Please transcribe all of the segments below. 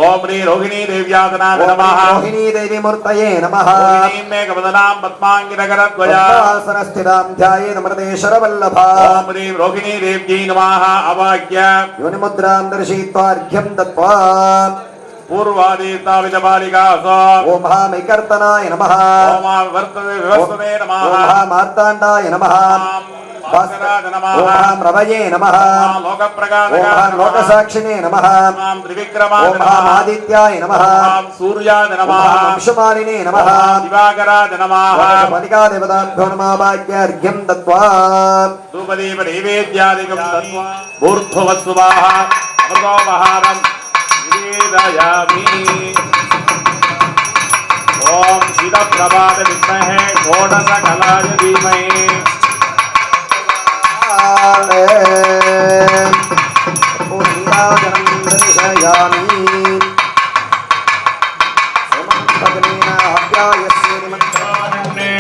ओम श्री रोहिणी देव्यासनाय नमः। रोहिणी देवी मूर्तये नमः। रोहिणीं मेघवदनां पद्मांगिनगरद्वयासनस्थितां ध्यायेत् अमृतेश्वरवल्लभा। ओम श्री रोहिणी देव्यै नमः। अवाक्य योनिमुद्रां दर्शयित्वा अर्घ्यं दत्त्वा पूर्वादिताविदबालिकासो ओम महामैकर्तनाय नमः। ओम विवर्तने नमः। ओम महामार्ताण्डाय नमः। भास्कराय नमः। ओम रवये नमः। लोकप्रकाशकाय ओम लोकसाक्षिणे नमः। ओम त्रिविक्रमाय ओम नमः। आदित्याय नमः। ओम सूर्याय नमः। ओम अंशुमालिने नमः। दिवाकराय नमः। पलिका देवताभ्यो नमः। वाक्यार्घ्यं दत्त्वा धूपदीप नैवेद्यादिकं दत्त्वा ऊर्ध्ववत्सुवाः अमृतोपहारं निवेदयामि। ओम शीतप्रभाय विद्महे षोडशकलाय धीमहि। दर्शयामि समन्तग्नेन अप्यायस्य निमन्त्रणे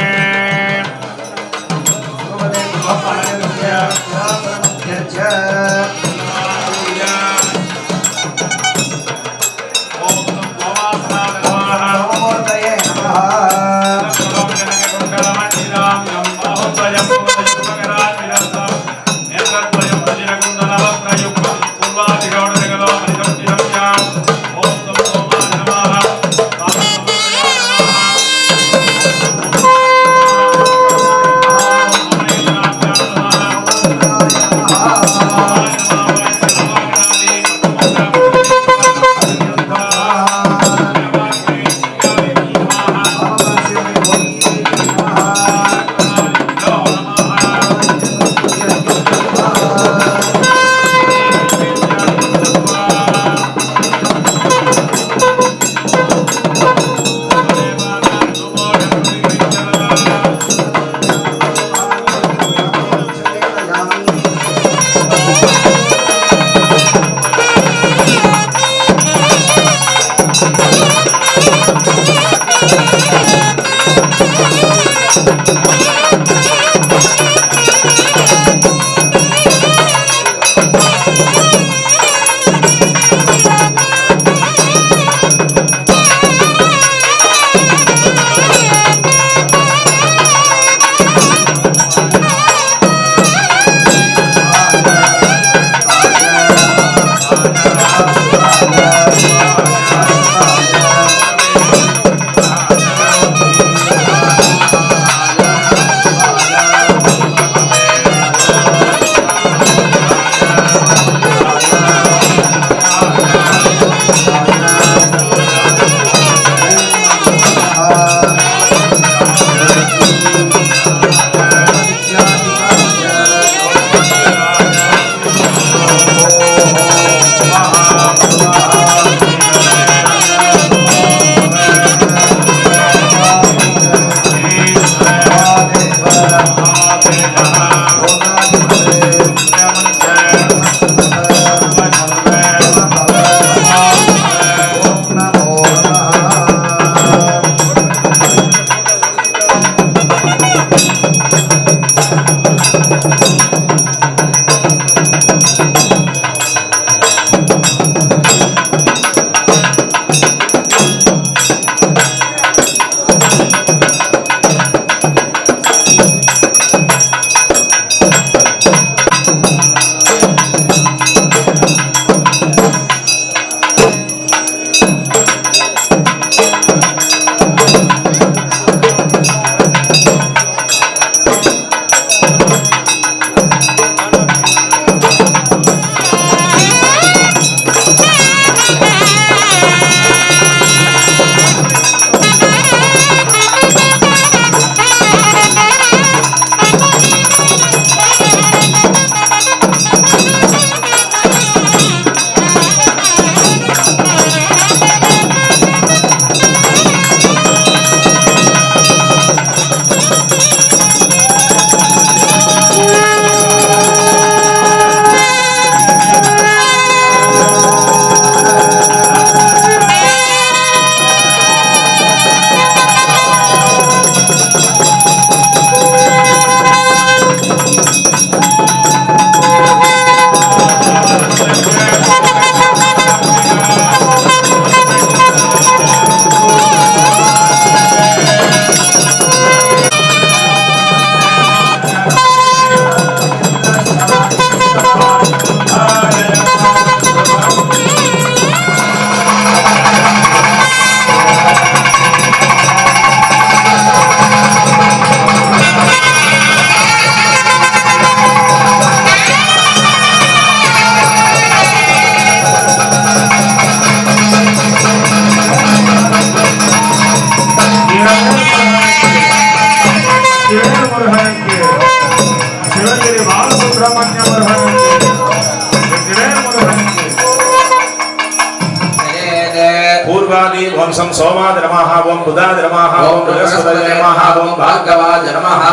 पूर्वादि वंशं सोमादि नमः ओम बुधादि नमः ओम बृहस्पतये नमः ओम भार्गवाय नमः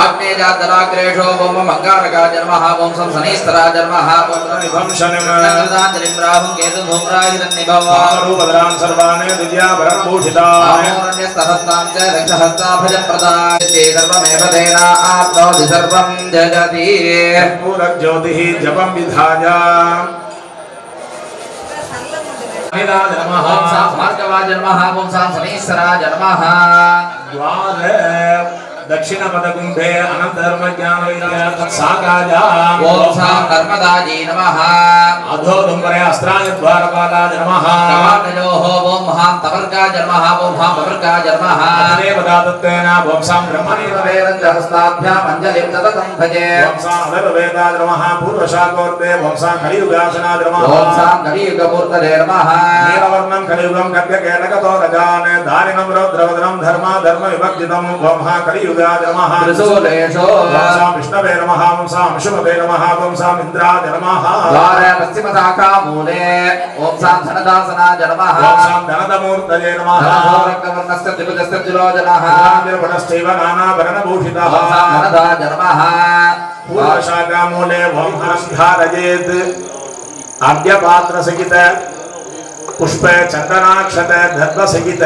आग्नेयादराग्रेशो ओम मंगारकाय नमः ओम शनैस्तराय नमः ओम वंशनिम नंदांजलिं राहुं केतुं धूम्रायुधन्निभवा रूपधरान् सर्वान् दिव्याभरणं भूषितान् आमोरण्यस्तहस्तां च दक्षहस्ताभजप्रदाय सर्वमेव तेना आप्नोति सर्वं जगति पूरज्योतिः जपं विधाय नमः ओम सां भार्गवाय नमः ओम सां शनैस्तराय नमः द्वारे दक्षिणपदकुम्भे अनन्तधर्मज्ञानवैद्यार्थसाकाजा ओम सां नर्मदायै नमः अधोदुम्बरे अस्त्राय द्वारपालाय नमः नमानयोः ओम महां तवर्गाय नमः ओम महां तवर्गाय नमः देवदातत्तेन वंसां ब्रह्मणि हस्ताभ्याम् अंजलिं तदतं भजे वंसां अधर्वेदाय नमः पूर्वशाकोर्ते वंसां कलियुगासनाय नमः ओम सां कलियुगमूर्तये नमः नीलवर्णं कलियुगं खड्गकेटकतो रजान् दारिणं रौद्रवदनं धर्मविभक्तितं वंहा कलियुगाय नमः त्रिशूलेषु वंसां विष्णवे नमः वंसां शुभवे नमः वंसां इन्द्राय नमः द्वारे पश्चिमशाखामूले ओम सां धनदासनाय नमः वंसां धनदमूर्तये नमः धनोरक्तवर्णस्य त्रिभुजस्य त्रिलोचनः निर्गुणश्चैव नानाभरणभूषितः ओम सां धनदाय नमः पूर्वशाखामूले वंहां धारयेत् आद्यपात्रसहित पुष्प चन्दनाक्षत दर्भसहित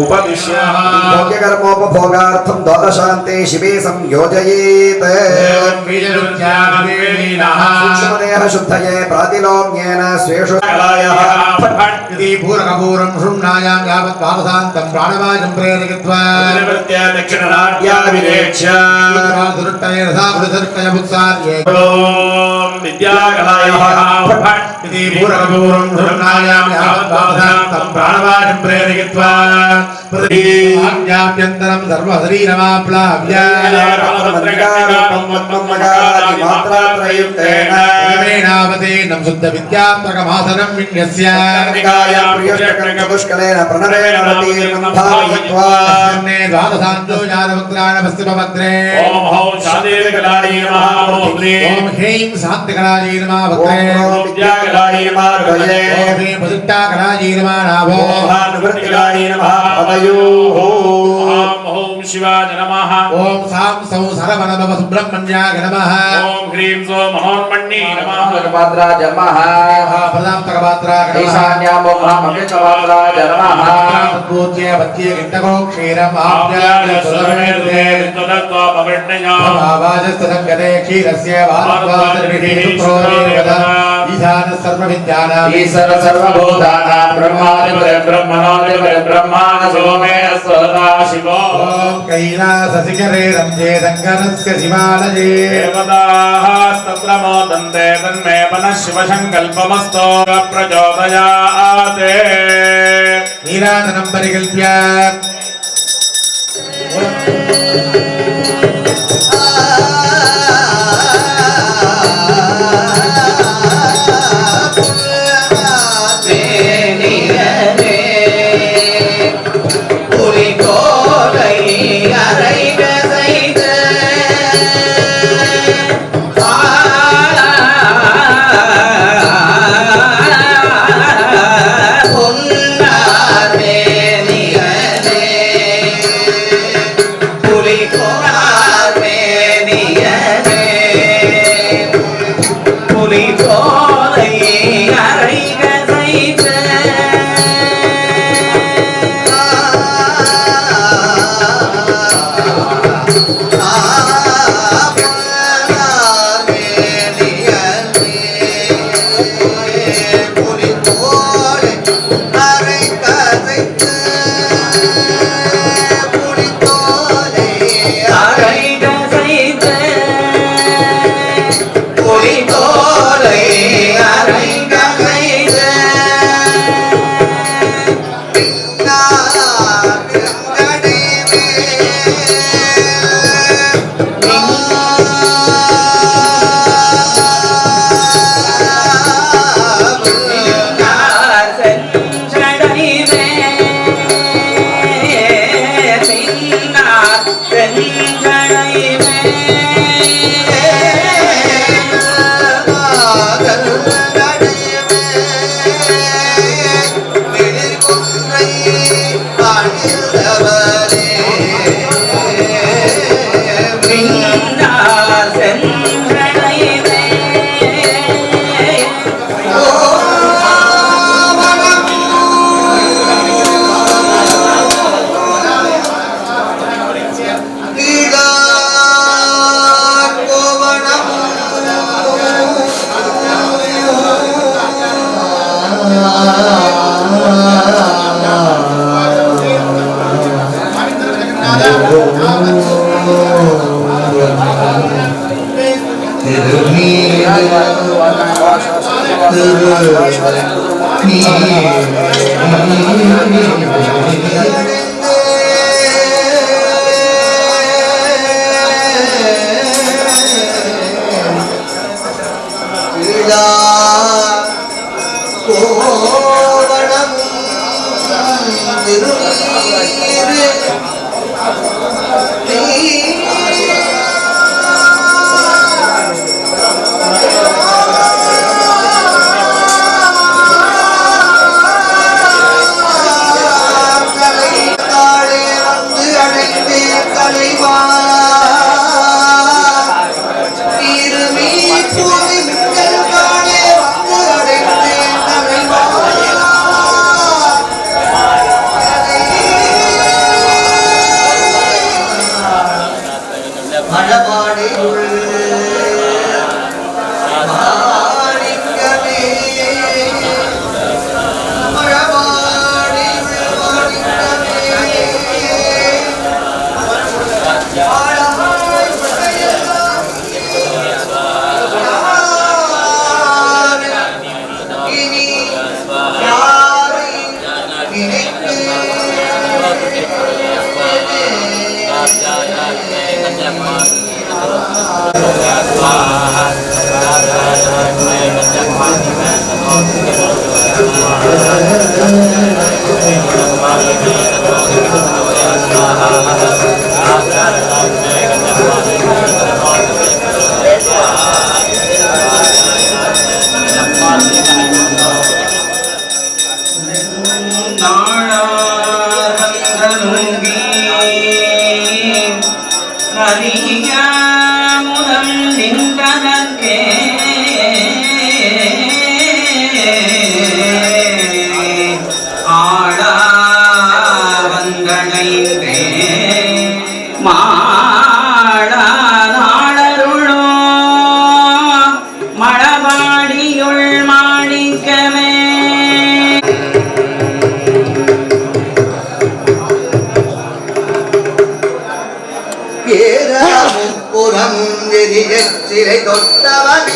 उपविश्य भोग्यकर्मोपभोगार्थं द्वादशान्ते शिवे संयोजयेत् सूक्ष्मदेह शुद्धये प्रातिलोम्येन स्वेषु पूरकपूरं शृण्णायां यावत् पावसान्तं प्राणवायुं प्रेरयित्वा दक्षिणनाट्याभिरेक्ष्य दुरुट्टये रसावृतर्कयमुत्सार्ये पूरकपूरं शृण्णायां यावत् पावसान्तं प्राणवायुं प्रेरयित्वा आज्ञाप्यन्तरं सर्वशरीरमाप्लाव्य क्रमेणावतीर्णं शुद्धविद्यात्मकमासनं विन्यस्य पुष्कलेन प्रणवेन अवतीर्णं भावयित्वा द्वादशान्तो जातवक्त्राण पश्चिमभद्रे ओम हौं शान्तिकलायै नमः ओम ॐ ह्रीं शान्तिकलायै नमः भद्रे विद्याकलायै नमः ॐ ह्रीं प्रसिद्धाकलायै नमः नाभो निवृत्तिकलायै नमः पदयोः ओम हौं शिवाय नमः ॐ सां सौ सरवरभव सुब्रह्मण्याय नमः ओम ह्रीं सो मनोन्मण्ये नमः भगवद्राज नमः प्रदान्तकपात्रा ईशान्यां ओम महां अमृतपात्राय नमः पूज्य वत्ये गिण्डको क्षीरम् आप्याय सुरमेर्दे भावाजस्तदङ्गते क्षीरस्य वाद्वादर्विधिः सुप्रोदेवदा ईशानः सर्वविद्यानाम् ईश्वर सर्वभूतानां ब्रह्मादिपरब्रह्माण सोमे सदा शिवो ॐ कैलासशिखरे रम्ये शङ्करस्य शिवालये देवताः तत्र मोदन्ते तन्मे मनः शिवसङ्कल्पमस्तो प्रचोदयात् नीराजनं परिकल्प्य கோவணம் திருநீரு சிறை தொட்டவனி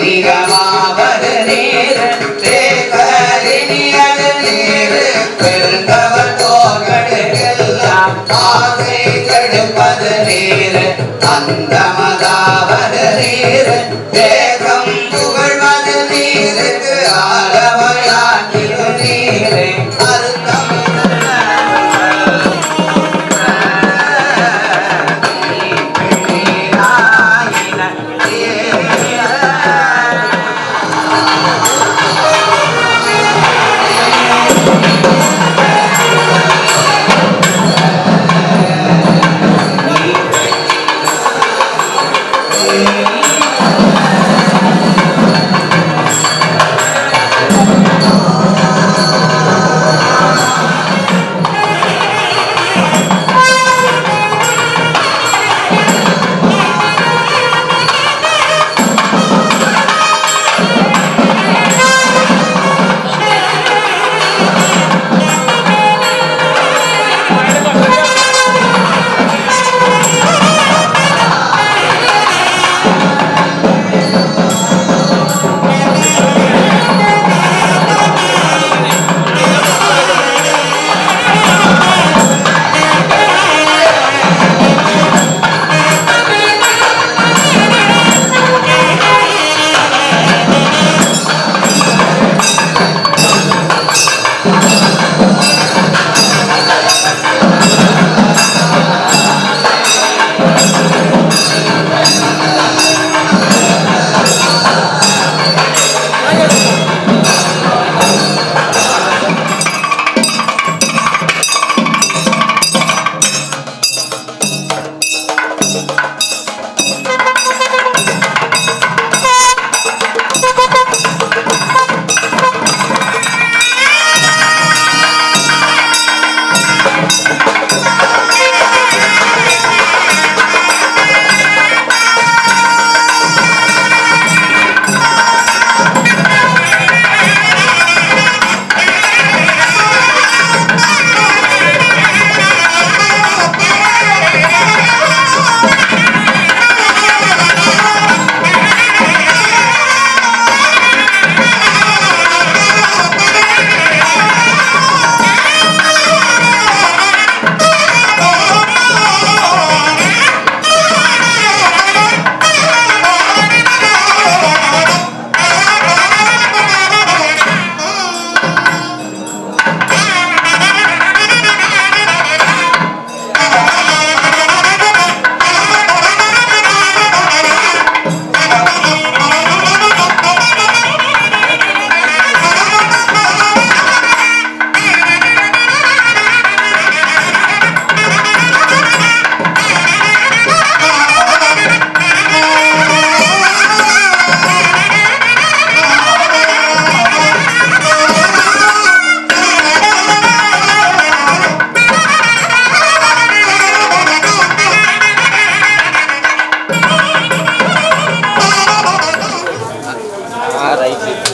நீரமா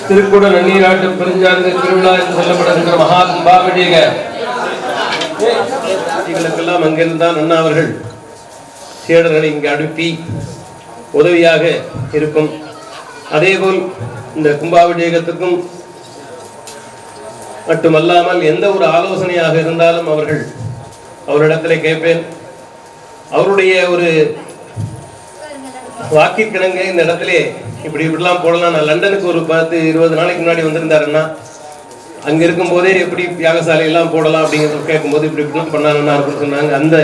திருக்குட நன்னீராட்டு பெருஞ்சார்ந்த திருவிழா என்று சொல்லப்படுகின்ற மகா கும்பாபிஷேக எங்களுக்கெல்லாம் அங்கிருந்தான் அண்ணா அவர்கள் சீடர்களை இங்கு அனுப்பி உதவியாக இருக்கும். அதேபோல் இந்த கும்பாபிஷேகத்துக்கும் மட்டுமல்லாமல் எந்த ஒரு ஆலோசனையாக இருந்தாலும் அவரிடத்தில் கேட்பேன். அவருடைய ஒரு வாக்கிற்கிணங்க இந்த இடத்திலே இப்படிலாம் போடலாம். நான் லண்டனுக்கு ஒரு 10-20 நாளைக்கு முன்னாடி வந்திருந்தாருன்னா அங்க இருக்கும் போதே எப்படி யாகசாலை எல்லாம் போடலாம் அப்படிங்கிறத கேட்கும்போது இப்படிலாம் பண்ணாங்கன்னா இருக்குன்னு சொன்னாங்க. அந்த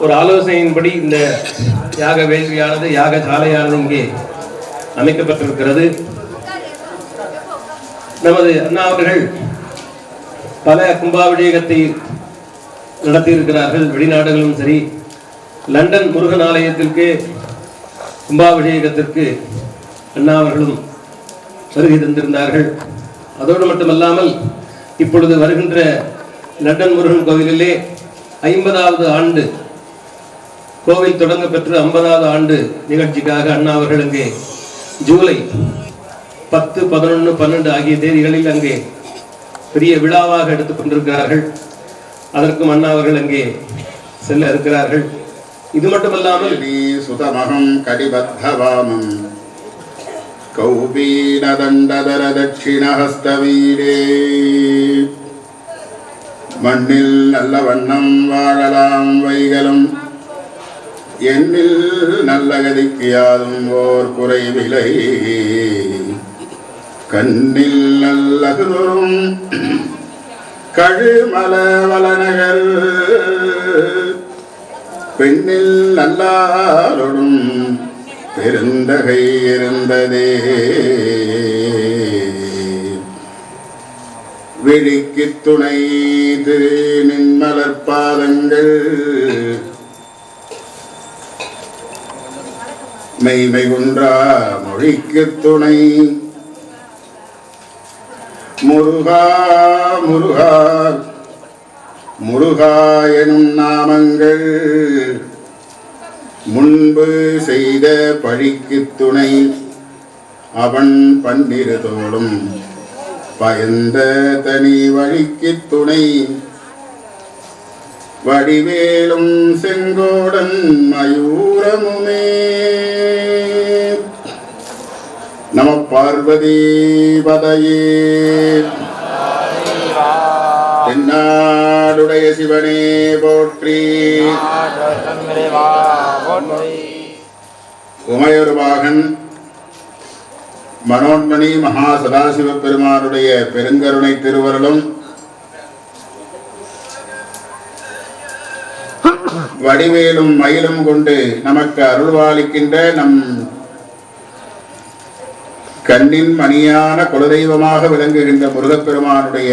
ஒரு ஆலோசனையின்படி இந்த யாக வேள்வியானது யாக சாலையானது இங்கே அமைக்கப்பட்டிருக்கிறது. நமது அண்ணா அவர்கள் பல கும்பாபிஷேகத்தை நடத்தியிருக்கிறார்கள். வெளிநாடுகளும் சரி, லண்டன் முருகன் ஆலயத்திற்கு கும்பாபிஷேகத்திற்கு அண்ணா அவர்களும் வருகை தந்திருந்தார்கள். அதோடு மட்டுமல்லாமல் இப்பொழுது வருகின்ற லண்டன் முருகன் கோவிலிலே 50வது ஆண்டு கோவில் தொடங்க பெற்று 50வது ஆண்டு நிகழ்ச்சிக்காக அண்ணா அவர்கள் அங்கே ஜூலை 10, 11, 12 ஆகிய தேதிகளில் அங்கே பெரிய விழாவாக எடுத்துக் கொண்டிருக்கிறார்கள். அதற்கும் அண்ணா அவர்கள் அங்கே செல்ல இருக்கிறார்கள். இது மட்டுமல்லாமல் சுதமகம் கடிபத்தவாமம் கௌபீனதண்டதர தட்சிணஹஸ்தவீரே மண்ணில் நல்ல வண்ணம் வாழலாம் வைகளும் எண்ணில் நல்ல கதிக்கு யாதும் ஓர் குறைவிலை கண்ணில் நல்லகுதொரும் கழுமல வளநகர் பெண்ணில் நல்லாரோடும் பெருந்தகை இருந்ததே விழிக்கு துணை திரு நின்மலர்பாதங்கள் மெய்மை குன்றா மொழிக்கு துணை முருகா முருகா முருகா எனும் நாமங்கள் முன்பு செய்த பழிக்கு துணை அவன் பன்னிருதோடும் பயந்த தனி வழிக்கு துணை வடிவேலும் செங்கோடன் மயூரமுமே நம பார்வதி பதையே தென்னாடுடைய சிவனே போற்றி உமையொருவாகன் மனோன்மணி மகா சதாசிவ பெருமானுடைய பெருங்கருணை திருவருளும் வடிவேலும் மயிலும் கொண்டு நமக்கு அருள்வாளிக்கின்ற நம் கண்ணின் மணியான குலதெய்வமாக விளங்குகின்ற முருகப்பெருமானுடைய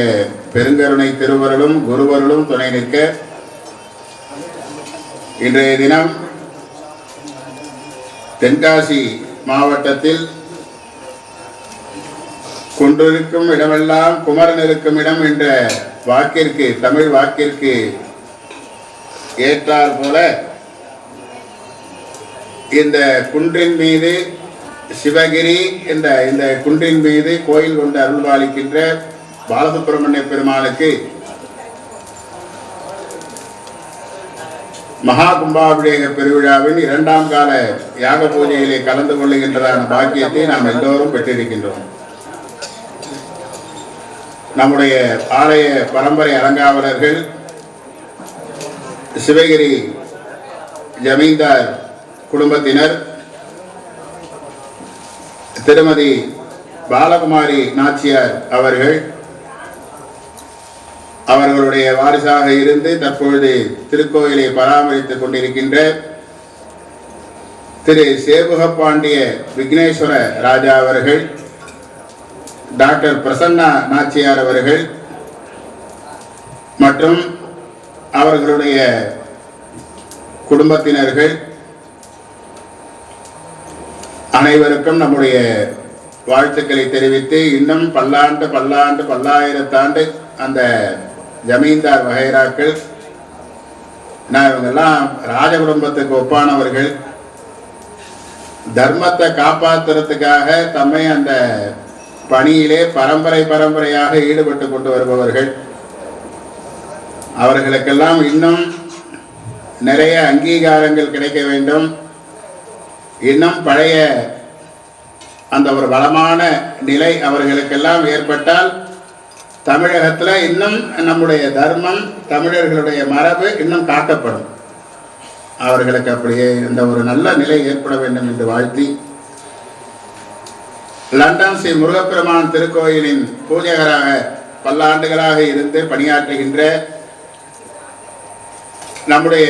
பெருங்கருணை திருவருளும் குருவருளும் துணை நிற்க இன்றைய தினம் தென்காசி மாவட்டத்தில் குன்றிருக்கும் இடமெல்லாம் குமரன் இருக்கும் இடம் என்ற வாக்கிற்கு, தமிழ் வாக்கிற்கு ஏற்றார் போல இந்த குன்றின் மீது சிவகிரி என்ற இந்த குன்றின் மீது கோயில் கொண்டு அருள்பாலிக்கின்ற பாலசுப்பிரமணிய பெருமானுக்கு மகா கும்பாபிஷேக பெருவிழாவின் 2ஆம் கால யாக பூஜையிலே கலந்து கொள்ளுகின்றதான பாக்கியத்தை நாம் எல்லோரும் பெற்றிருக்கின்றோம். நம்முடைய ஆலய பரம்பரை அலங்காவலர்கள் சிவகிரி ஜமீன்தார் குடும்பத்தினர் திருமதி பாலகுமாரி நாச்சியார் அவர்களுடைய வாரிசாக இருந்து தற்பொழுது திருக்கோயிலை பராமரித்துக் கொண்டிருக்கின்ற திரு சேவுகப்பாண்டிய விக்னேஸ்வர ராஜா அவர்கள், டாக்டர் பிரசன்னா நாச்சியார் அவர்கள் மற்றும் அவர்களுடைய குடும்பத்தினர்கள் அனைவருக்கும் நம்முடைய வாழ்த்துக்களை தெரிவித்து, இன்னும் பல்லாண்டு பல்லாண்டு பல்லாயிரத்தாண்டு அந்த ஜமீன்தார் வகைராக்கள், நான் இவங்கெல்லாம் ராஜ குடும்பத்துக்கு ஒப்பானவர்கள், தர்மத்தை காப்பாற்றுறதுக்காக தம்மை அந்த பணியிலே பரம்பரையாக ஈடுபட்டு கொண்டு வருபவர்கள். அவர்களுக்கெல்லாம் இன்னும் நிறைய அங்கீகாரங்கள் கிடைக்க வேண்டும். இன்னும் பழைய அந்த ஒரு வளமான நிலை அவர்களுக்கெல்லாம் ஏற்பட்டால் தமிழகத்தில் இன்னும் நம்முடைய தர்மம், தமிழர்களுடைய மரபு இன்னும் காக்கப்படும். அவர்களுக்கு அப்படியே இந்த ஒரு நல்ல நிலை ஏற்பட வேண்டும் என்று வாழ்த்தி, லண்டன் ஸ்ரீ முருகப்பெருமான் திருக்கோயிலின் பூஜகராக பல்லாண்டுகளாக இருந்து பணியாற்றுகின்ற நம்முடைய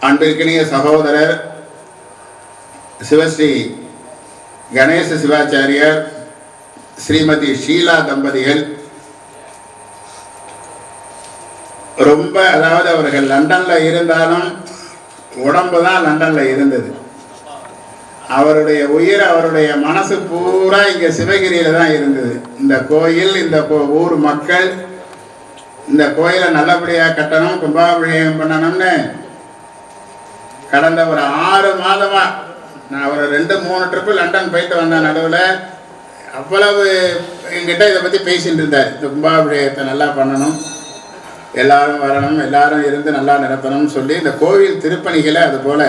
அன்பிற்கினிய சகோதரர் சிவஸ்ரீ கணேச சிவாச்சாரியார், ஸ்ரீமதி ஷீலா தம்பதிகள் ரொம்ப, அதாவது அவர்கள் லண்டன்ல இருந்தாலும் உடம்பு தான் லண்டன்ல இருந்தது. அவருடைய உயிர், அவருடைய மனசு பூரா இங்க சிவகிரியில தான் இருந்தது. இந்த கோயில், இந்த ஊர் மக்கள் இந்த கோயிலை நல்லபடியா கட்டணும், கும்பாபிஷேகம் பண்ணணும்னு கடந்த ஒரு 6 மாதமா நான் ஒரு 2-3 ட்ரிப்பு லண்டன் போயிட்டு வந்தேன். நடுவில் அவ்வளவு என்கிட்ட இதை பற்றி பேசிட்டு இருந்தார். இந்த கும்பாபிஷேகத்தை நல்லா பண்ணணும், எல்லாரும் வரணும், எல்லாரும் இருந்து நல்லா நடத்தணும்னு சொல்லி இந்த கோவில் திருப்பணிகளை அதுபோல்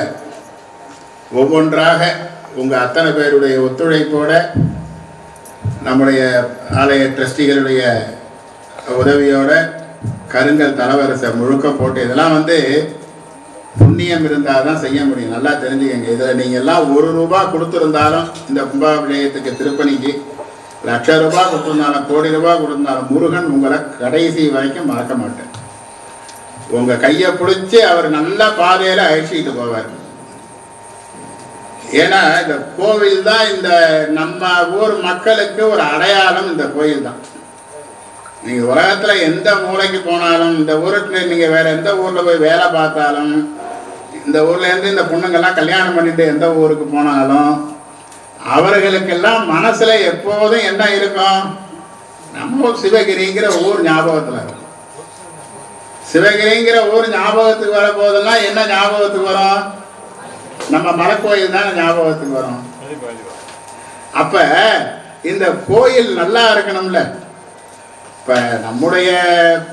ஒவ்வொன்றாக உங்கள் அத்தனை பேருடைய ஒத்துழைப்போட, நம்முடைய ஆலய ட்ரஸ்டிகளுடைய உதவியோட கருங்கல் தலவரிசை முழுக்க போட்டு, இதெல்லாம் புண்ணியம் இருந்தால் தான் செய்ய முடியும். நல்லா தெரிஞ்சுக்கங்க. இதில் நீங்கள் எல்லாம் ₹1 கொடுத்துருந்தாலும் இந்த கும்பாபிஷேகத்துக்கு திருப்பணிக்கு ₹1,00,000 கொடுத்துருந்தாலும் ₹1,00,00,000 கொடுத்துருந்தாலும் முருகன் உங்களை கடைசி வரைக்கும் மறக்க மாட்டேன். உங்கள் கையை பிடிச்சி அவர் நல்ல பாதையில் அழிச்சிக்கிட்டு போவார். ஏன்னா இந்த கோவில் தான் இந்த நம்ம ஊர் மக்களுக்கு ஒரு அடையாளம். இந்த கோயில் தான். நீங்கள் உலகத்தில் எந்த மூலைக்கு போனாலும், இந்த ஊருக்கு நீங்கள் வேறு எந்த ஊரில் போய் வேலை பார்த்தாலும், இந்த ஊர்லேருந்து இந்த பொண்ணுங்கள்லாம் கல்யாணம் பண்ணிட்டு எந்த ஊருக்கு போனாலும் அவர்களுக்கெல்லாம் மனசில் எப்போதும் என்ன இருக்கும்? நம்ம சிவகிரிங்கிற ஊர் ஞாபகத்தில் இருக்கும். சிவகிரிங்கிற ஊர் ஞாபகத்துக்கு வர போதெல்லாம் என்ன ஞாபகத்துக்கு வரும்? நம்ம மலைக்கோயில் தான் ஞாபகத்துக்கு வரும். அப்போ இந்த கோயில் நல்லா இருக்கணும்ல. இப்போ நம்முடைய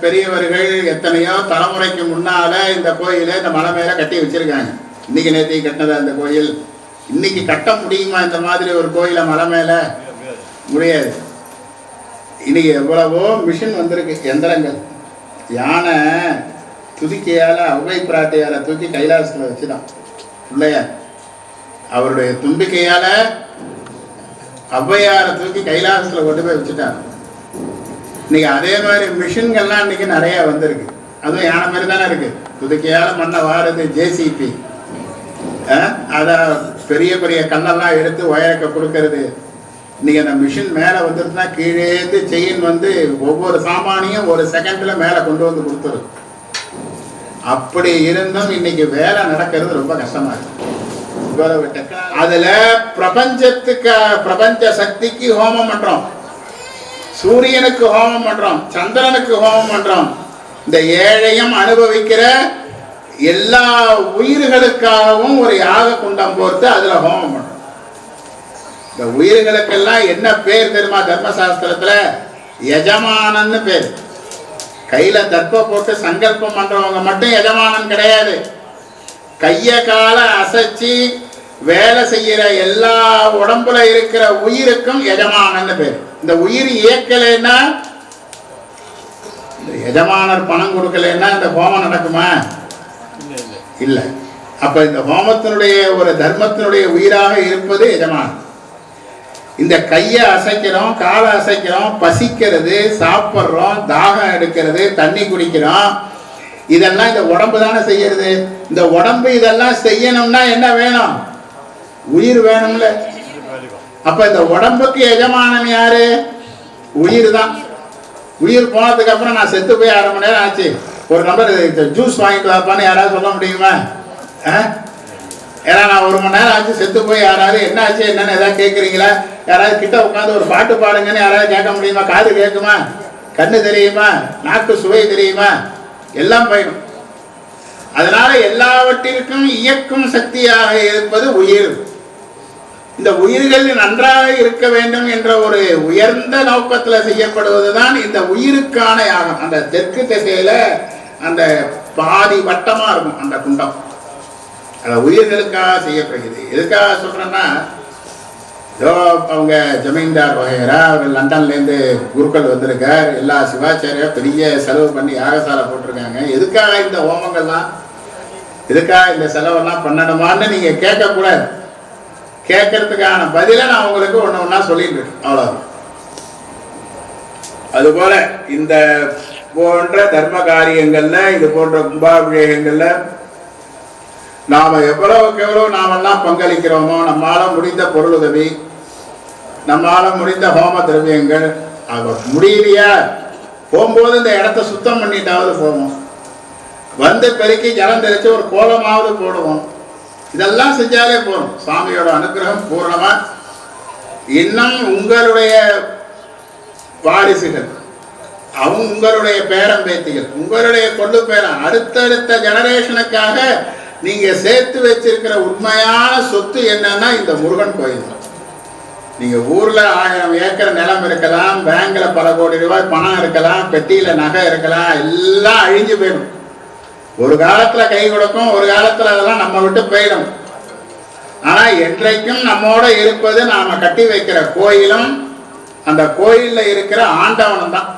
பெரியவர்கள் எத்தனையோ தலைமுறைக்கு முன்னால் இந்த கோயிலை இந்த மலை மேலே கட்டி வச்சுருக்காங்க. இன்றைக்கி நேற்று கட்டினது அந்த கோயில். இன்றைக்கி கட்ட முடியுமா இந்த மாதிரி ஒரு கோயிலை மலை மேலே? முடியாது. இன்றைக்கி எவ்வளவோ மிஷின் வந்திருக்கு, எந்திரங்கள். யானை துதிக்கையால், அவ்வை பிராட்டியால் தூக்கி கைலாசத்தில் வச்சுதான் பிள்ளையார். அவருடைய தும்பிக்கையால் ஔவையாரை தூக்கி கைலாசத்தில் கொண்டு போய் வச்சுட்டாங்க. இன்னைக்கு அதே மாதிரி மிஷின்கள்லாம் இன்னைக்கு நிறைய வந்திருக்கு. அதுவும் யானை மாதிரி தானே இருக்கு. துதுக்கையால் மண்ணை வாருது ஜேசிபி. அதான் பெரிய பெரிய கல்லெல்லாம் எடுத்து ஒயரக்க கொடுக்கறது. இன்னைக்கு அந்த மிஷின் மேலே வந்துருந்தா கீழேந்து செயின் ஒவ்வொரு சாமானியும் ஒரு செகண்டில் மேலே கொண்டு வந்து கொடுத்துருது. அப்படி இருந்தும் இன்னைக்கு வேலை நடக்கிறது ரொம்ப கஷ்டமா இருக்கு. அதுல பிரபஞ்ச சக்திக்கு ஹோமம் பண்றோம், சூரியனுக்கு ஹோமம் பண்றோம், சந்திரனுக்கு ஹோமம் பண்றோம். இந்த ஏழையும் அனுபவிக்கிற எல்லா உயிர்களுக்காகவும் ஒரு யாக குண்டம் போட்டு அதுல ஹோமம் பண்றோம். இந்த உயிர்களுக்கெல்லாம் என்ன பேர் தெரியுமா? தர்மசாஸ்திரத்துல எஜமானன்னு பேர். கையில தர்ப்ப போட்டு சங்கல்பம் பண்றவங்க மட்டும் எஜமானன் கிடையாது. கைய கால அசைச்சி வேலை செய்யற எல்லா உடம்புல இருக்கிற உயிருக்கும் எஜமானன்னு பேர். இந்த உயிர் இயக்கலைன்னா, இந்த எஜமானர் பணம் கொடுக்கலைன்னா இந்த ஹோமம் நடக்குமா? இல்ல. அப்ப இந்த ஹோமத்தினுடைய ஒரு தர்மத்தினுடைய உயிராக இருப்பது எஜமானர். இந்த கையை அசைக்கிறோம், காலை அசைக்கிறோம், பசிக்கிறது, சாப்பிட்றோம், தாகம் எடுக்கிறது, தண்ணி குடிக்கிறோம், இதெல்லாம் இந்த உடம்பு தானே செய்யறது. இந்த உடம்பு இதெல்லாம் செய்யணும்னா என்ன வேணும்? உயிர் வேணும்ல. அப்ப இந்த உடம்புக்கு எஜமானன் யாரு? உயிர் தான். உயிர் போனதுக்கு அப்புறம் நான் செத்து போய் 1/2 மணி நேரம் ஆச்சு, ஒரு நம்பர் ஜூஸ் வாங்கிட்டு வாப்பான்னு யாராவது சொல்ல முடியுமா? ஏன்னா நான் 1 மணி நேரம் ஆச்சு செத்து போய் யாராவது என்ன ஆச்சு என்னன்னு ஏதாவது கேட்குறீங்களா? யாராவது கிட்ட உட்காந்து ஒரு பாட்டு பாடுங்கன்னு யாராவது கேட்க முடியுமா? காது கேட்குமா? கண்ணு தெரியுமா? நாக்கு சுவை தெரியுமா? எல்லாம் போயிடும். அதனால எல்லாவற்றிற்கும் இயக்கும் சக்தியாக இருப்பது உயிர். இந்த உயிர்கள் நன்றாக இருக்க வேண்டும் என்ற ஒரு உயர்ந்த நோக்கத்தில் செய்யப்படுவதுதான் இந்த உயிருக்கான யாகம். அந்த தெற்கு திசையில அந்த பாதி வட்டமா இருக்கும் அந்த குண்டம், அந்த உயிர்களுக்காக செய்யப்படுகிறது. எதுக்காக சொல்றேன்னா, ஏதோ அவங்க ஜமீன்தார் வகைரா அவர் லண்டன்லேருந்து குருக்கள் வந்திருக்கார், எல்லா சிவாச்சாரியா பெரிய செலவு பண்ணி யாகசாலை போட்டிருக்காங்க. எதுக்காக இந்த ஹோமங்கள்லாம், எதுக்காக இந்த செலவெல்லாம் பண்ணணுமான்னு நீங்க கேட்கக்கூடாது. கேட்கறதுக்கான பதிலை நான் உங்களுக்கு ஒன்று ஒன்றா சொல்லிட்டு இருக்கேன், அவ்வளோதான். அதுபோல இந்த போன்ற தர்ம காரியங்கள்ல, இது போன்ற கும்பாபிஷேகங்கள்ல நாம எவ்வளவுக்கு எவ்வளவு நாமெல்லாம் பங்களிக்கிறோமோ, நம்மால முடிந்த பொருளுதவி, நம்மால முடிந்த ஹோம திரவியங்கள், அது முடியலையா போகும்போது இந்த இடத்த சுத்தம் பண்ணிட்டாவது போவோம், வந்து பெருக்கி ஜலம் தெளிச்சு ஒரு கோலமாவது போடுவோம். இதெல்லாம் செஞ்சாலே போதும். சுவாமியோட அனுகிரகம் பூர்ணமா. இன்னும் உங்களுடைய வாரிசுகள், அவங்க உங்களுடைய பேரம்பேத்திகள், உங்களுடைய கொள்ளு பேரன், அடுத்தடுத்த ஜெனரேஷனுக்காக நீங்க சேர்த்து வச்சிருக்கிற உண்மையான சொத்து என்னன்னா இந்த முருகன் கோயில் தான். நீங்க ஊர்ல 1000 ஏக்கர் நிலம் இருக்கலாம், பேங்க்ல பல கோடி ரூபாய் பணம் இருக்கலாம், பெட்டியில நகை இருக்கலாம், எல்லாம் அழிஞ்சு போயிடும். ஒரு காலத்துல கை கொடுக்கும், ஒரு காலத்துல அதெல்லாம் நம்ம விட்டு போயிடும். ஆனா என்றைக்கும் நம்மோட இருப்பது நாம கட்டி வைக்கிற கோயிலும் அந்த கோயில்ல இருக்கிற ஆண்டவனும் தான்.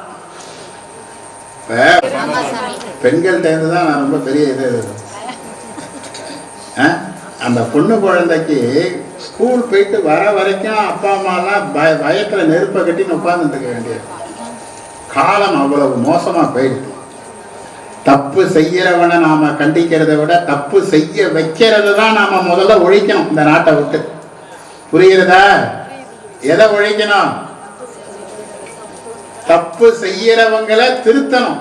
பெண்கள் தேர்ந்துதான் நான் ரொம்ப பெரிய இது, அந்த பொண்ணு குழந்தைக்கு ஸ்கூல் போயிட்டு வர வரைக்கும் அப்பா அம்மாலாம் பயத்துல நெருப்பை கட்டின்னு உட்கார்ந்துட்டு இருக்க வேண்டியது. காலம் அவ்வளவு மோசமா போயிடுது. தப்பு செய்யறவனை நாம கண்டிக்கிறத விட தப்பு செய்ய வைக்கிறது தான் நாம முதல்ல ஒழிக்கணும் இந்த நாட்டை விட்டு. புரியுறதா? எதை ஒழிக்கணும்? தப்பு செய்யறவங்களை திருத்தணும்,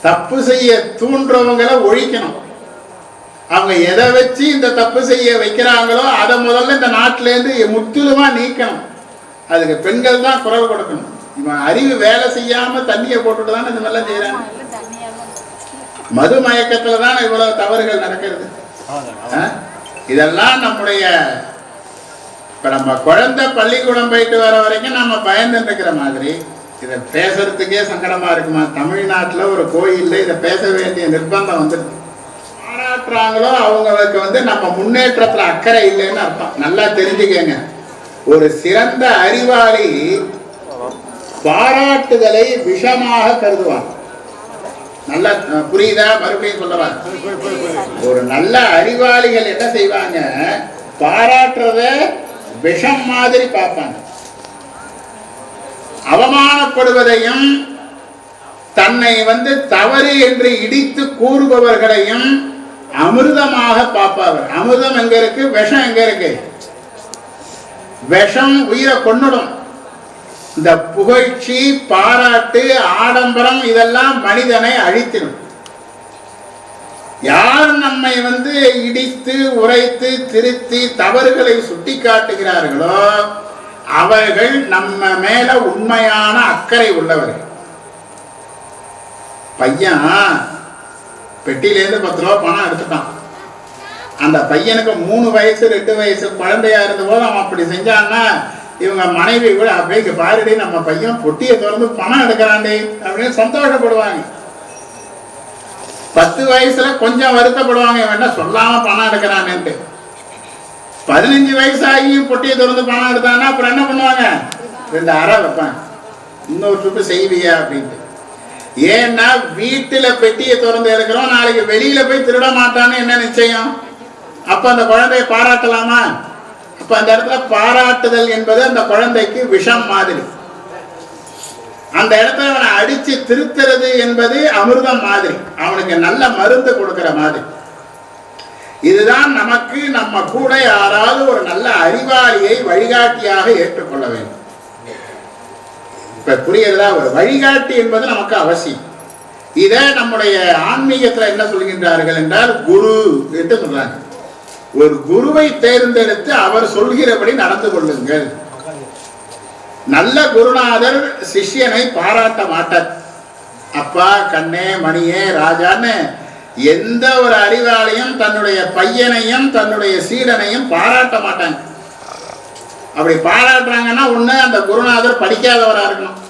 தப்பு செய்ய தூண்டுறவங்களை ஒழிக்கணும். அவங்க எதை வச்சு இந்த தப்பு செய்ய வைக்கிறாங்களோ அதை முதல்ல இந்த நாட்டிலேருந்து முற்றிலுமா நீக்கணும். அதுக்கு பெண்கள் தான் குரல் கொடுக்கணும். இவன் அறிவு வேலை செய்யாம தண்ணியை போட்டுட்டு தான் இந்த மாதிரிலாம் செய்யறாங்க. மது மயக்கத்துல தான் இவ்வளவு தவறுகள் நடக்கிறது. இதெல்லாம் நம்முடைய இப்ப நம்ம குழந்தை பள்ளிக்கூடம் போயிட்டு வர வரைக்கும் நம்ம பயந்து இருக்கிற மாதிரி இதை பேசுறதுக்கே சங்கடமா இருக்குமா? தமிழ்நாட்டில் ஒரு கோயில்ல இதை பேச வேண்டிய நிர்பந்தம் வந்துருக்கு. பாராட்டுறாங்களோ அவங்களுக்கு நம்ம முன்னேற்றத்துல அக்கறை இல்லைன்னு அர்த்தம். நல்லா தெரிஞ்சுக்கங்க, ஒரு சிறந்த அறிவாளி பாராட்டுதலை விஷமாக கருதுவாங்க. நல்லா புரியுதா? மறுபடியும் சொல்லவா? ஒரு நல்ல அறிவாளிகள் என்ன செய்வாங்க, பாராட்டுறத விஷம் மாதிரி பார்ப்பாங்க. அவமானப்படுவதையும் தன்னை தவறு என்று இடித்து கூறுபவர்களையும் அமிர்தமாக பார்ப்பார்கள். அமிர்தம் எங்க இருக்கு? விஷம் எங்க இருக்கு? விஷம் உயிரை கொன்னுடும். இந்த புகழ்ச்சி, பாராட்டு, ஆடம்பரம் இதெல்லாம் மனிதனை அழித்திடும். யார் நம்மை இடித்து உரைத்து திருத்தி தவறுகளை சுட்டி காட்டுகிறார்களோ அவர்கள் நம்ம மேல உண்மையான அக்கறை உள்ளவர்கள். பையன் பெட்டியிலேருந்து 10 ரூபா பணம் எடுத்துட்டான். அந்த பையனுக்கு 3 வயசு 2 வயசு குழந்தையா இருந்த போது அவன் அப்படி செஞ்சான்னா இவங்க மனைவி கூட அப்படியே பாருடி நம்ம பையன் பொட்டியை திறந்து பணம் எடுக்கிறாண்டே அப்படின்னு சந்தோஷப்படுவாங்க. 10 வயசுல கொஞ்சம் வருத்தப்படுவாங்க, இவன் என்ன சொல்லாம பணம் எடுக்கிறான்ட்டு. 15 வயசாகியும் பொட்டியை திறந்து பணம் எடுத்தாங்கன்னா அப்புறம் என்ன பண்ணுவாங்க? 2 அறை வைப்பாங்க, இன்னொரு ட்ரிப்பு செய்வியா அப்படின்ட்டு. ஏன்னா வீட்டுல பெட்டியை திறந்து எடுக்கிறோம், நாளைக்கு வெளியில போய் திருட மாட்டான்னு என்ன நிச்சயம்? அப்ப அந்த குழந்தைய பாராட்டலாமா? அப்ப அந்த இடத்துல பாராட்டுதல் என்பது அந்த குழந்தைக்கு விஷம் மாதிரி. அந்த இடத்துல அவனை அடிச்சு திருத்துறது என்பது அமிர்தம் மாதிரி, அவனுக்கு நல்ல மருந்து கொடுக்கிற மாதிரி. இதுதான் நமக்கு நம்ம கூட யாராவது ஒரு நல்ல அறிவாளியை வழிகாட்டியாக ஏற்றுக்கொள்ள வேண்டும். இப்ப புரியுறதா? ஒரு வழிகாட்டி என்பது நமக்கு அவசியம். இத நம்முடைய ஆன்மீகத்துல என்ன சொல்கின்றார்கள் என்றால் குரு என்று சொல்றாங்க. ஒரு குருவை தேர்ந்தெடுத்து அவர் சொல்கிறபடி நடந்து கொள்ளுங்கள். நல்ல குருநாதர் சிஷ்யனை பாராட்ட மாட்டார். அப்பா, கண்ணே, மணியே, ராஜான்னு எந்த ஒரு அறிவாளையும் தன்னுடைய பையனையும் தன்னுடைய சீடனையும் பாராட்ட மாட்டாங்க. அப்படி பாராட்டுறாங்கன்னா ஒண்ணு அந்த குருநாதர் படிக்காதவரா இருக்கணும்,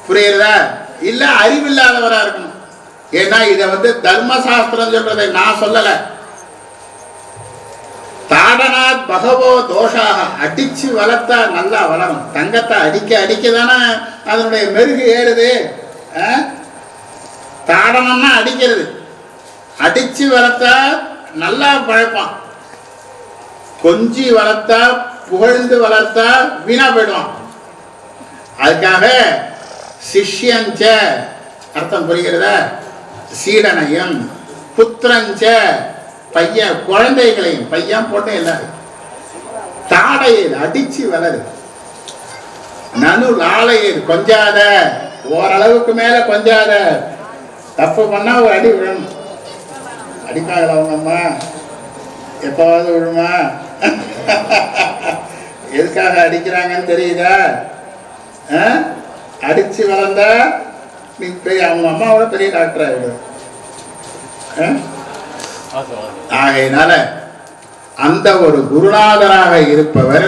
புரியுறதா, இல்ல அறிவில்லாதவரா இருக்கணும். ஏன்னா இதை தர்மசாஸ்திரம் சொல்றதை நான் சொல்லல. தாடனாத் பகவோ தோஷாக, அடிச்சு வளர்த்தா நல்லா வளரும். தங்கத்தை அடிக்க அடிக்க தானே அதனுடைய மெருகு ஏறுது. தாடனம்னா அடிக்கிறது, அடிச்சு வளர்த்தா நல்லா பழைப்பான். கொஞ்சி வளர்த்தா புகழ்ந்து வளர்த்தா வீணா போயிடுவான். அதுக்காக சிஷ்யஞ்ச அர்த்தம் புரிகிறதா, சீடனையும் புத்திரஞ்ச பையன் குழந்தைகளையும், பையன் போட்டு எல்லாரும் தாடையில் அடிச்சு வளரு. நனு லாளையில் கொஞ்சாத, ஓரளவுக்கு மேல கொஞ்சாத. தப்பு பண்ணா ஒரு அடி விழணும். அடிப்பாங்களா அவங்க அம்மா? எப்பவாவது விழுமா? எதுக்காக அடிக்கிறாங்கன்னு தெரியுதா? அடிச்சு வளர்ந்தா நீ பெரிய, அவங்க அம்மாவோட பெரிய டாக்டர் ஆகிடும். ஆகையினால அந்த ஒரு குருநாதராக இருப்பவர்,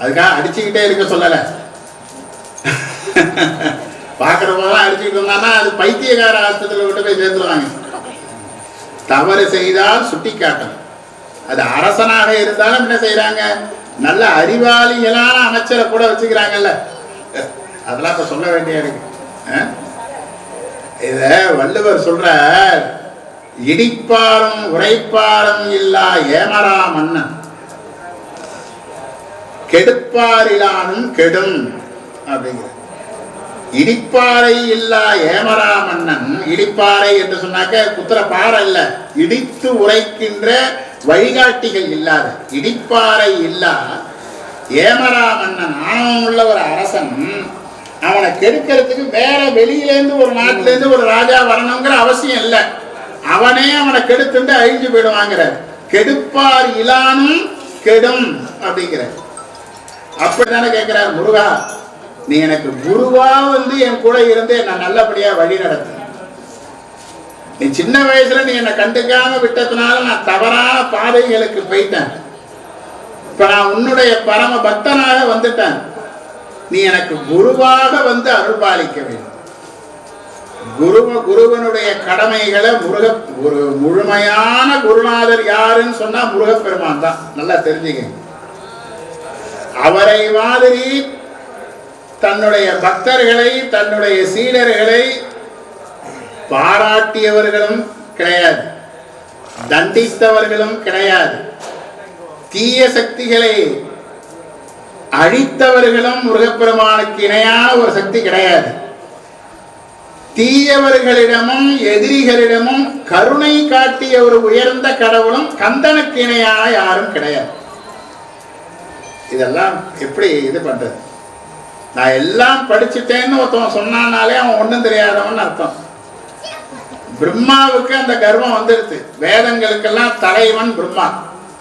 அதுக்காக அடிச்சுக்கிட்டே இருக்க சொல்லல. பாக்குற போதெல்லாம் அடிச்சுக்கிட்டு இருந்தான்னா அது பைத்தியக்கார ஆஸ்பத்திரியில் விட்டு போய் சேர்த்துருவாங்க. தவறு செய்தால் சுட்டி காட்டணும். அது அரசனாக இருந்தாலும் என்ன செய்யறாங்க, நல்ல அறிவாளிகளான அமைச்சரை கூட வச்சுக்கிறாங்கல்ல. அதெல்லாம் இப்ப சொல்ல வேண்டிய இருக்கு. இத வள்ளுவர் சொல்ற, இடிப்பாரும் உரைப்பாரும் இல்லா ஏமரா மன்னன் கெடுப்பாரிலானும் கெடும் அப்படிங்கிற. இடிப்பாறை இல்லா ஏமரா மன்னன், இடிப்பாறை என்று சொன்னாக்க குத்துற பாறை இல்ல, இடித்து உரைக்கின்ற வழிகாட்டிகள் இல்லாத, இடிப்பாறை இல்லா ஏமரா மன்னன், ஆணவம் உள்ள ஒரு அரசன், அவனை கெடுக்கிறதுக்கு வேற வெளியிலேருந்து ஒரு நாட்டில இருந்து ஒரு ராஜா வரணுங்கிற அவசியம் இல்லை. அவனே அவனை கெடுத்துட்டு அழிஞ்சு போயிடுவாங்கிற. கெடுப்பார் இலானும் கெடும் அப்படிங்கிற. அப்படித்தானே கேட்கிறார் முருகா, நீ எனக்கு குருவா என் கூட இருந்து என்ன நல்லபடியா வழி நடத்து. நீ சின்ன வயசுல நீ என்னை கண்டுக்காம விட்டதுனால நான் தவறான பாதைகளுக்கு போயிட்டேன். இப்ப நான் உன்னுடைய பரம பக்தனாக வந்துட்டேன். நீ எனக்கு குருவாக அருள் பாலிக்க வேண்டும். குருவனுடைய கடமைகளை ஒரு முழுமையான குருநாதர் யாருன்னு சொன்னா முருகப்பெருமான் தான். நல்லா தெரிஞ்சுக்க. அவரை மாதிரி தன்னுடைய பக்தர்களை, தன்னுடைய சீடர்களை பாராட்டியவர்களும் கிடையாது, தண்டித்தவர்களும் கிடையாது, தீய சக்திகளை அழித்தவர்களும் முருகப்பெருமானுக்கு இணையான ஒரு சக்தி கிடையாது. தீயவர்களிடமும் எதிரிகளிடமும் கருணை காட்டிய ஒரு உயர்ந்த கடவுளும் கந்தனுக்கு இணையான யாரும் கிடையாது. இதெல்லாம் எப்படி இது பண்றது? நான் எல்லாம் படிச்சுட்டேன்னு ஒருத்தவன் சொன்னானாலே அவன் ஒன்றும் தெரியாதவன் அர்த்தம். பிரம்மாவுக்கு அந்த கர்வம் வந்துடுது. வேதங்களுக்கெல்லாம் தலைவன் பிரம்மா.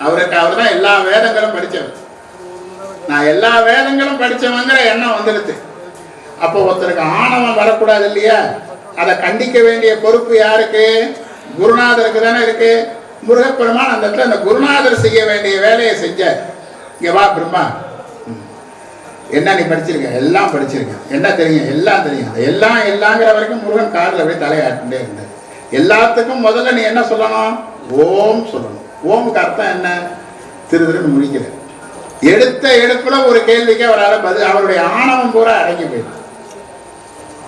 அவர் தான் எல்லா வேதங்களும் படித்தவர். நான் எல்லா வேதங்களும் படித்தவங்கிற எண்ணம் வந்துடுது. அப்போ ஒருத்தருக்கு ஆணவம் வரக்கூடாது இல்லையா? அதை கண்டிக்க வேண்டிய பொறுப்பு யாருக்கு? குருநாதருக்கு தானே இருக்கு. முருகப்பெருமான் அந்த இடத்துல அந்த குருநாதர் செய்ய வேண்டிய வேலையை செஞ்சார். இங்க வா பிரம்மா, என்ன நீ படிச்சிருக்க? எல்லாம் படிச்சிருக்க. என்ன தெரியும்? எல்லாம் தெரியும். எல்லாம் எல்லாங்கிற வரைக்கும் முருகன் காரில் அப்படியே தலையாட்டுட்டே இருந்தார். எல்லாத்துக்கும் முதல்ல நீ என்ன சொல்லணும்? ஓம் சொல்லணும். ஓமுக்கு அர்த்தம் என்ன? திருன்னு முடிக்கிற. எடுத்த எடுப்புல ஒரு கேள்விக்கு அவரால் பதில், அவருடைய ஆணவம் பூரா அடங்கி போயிடும்.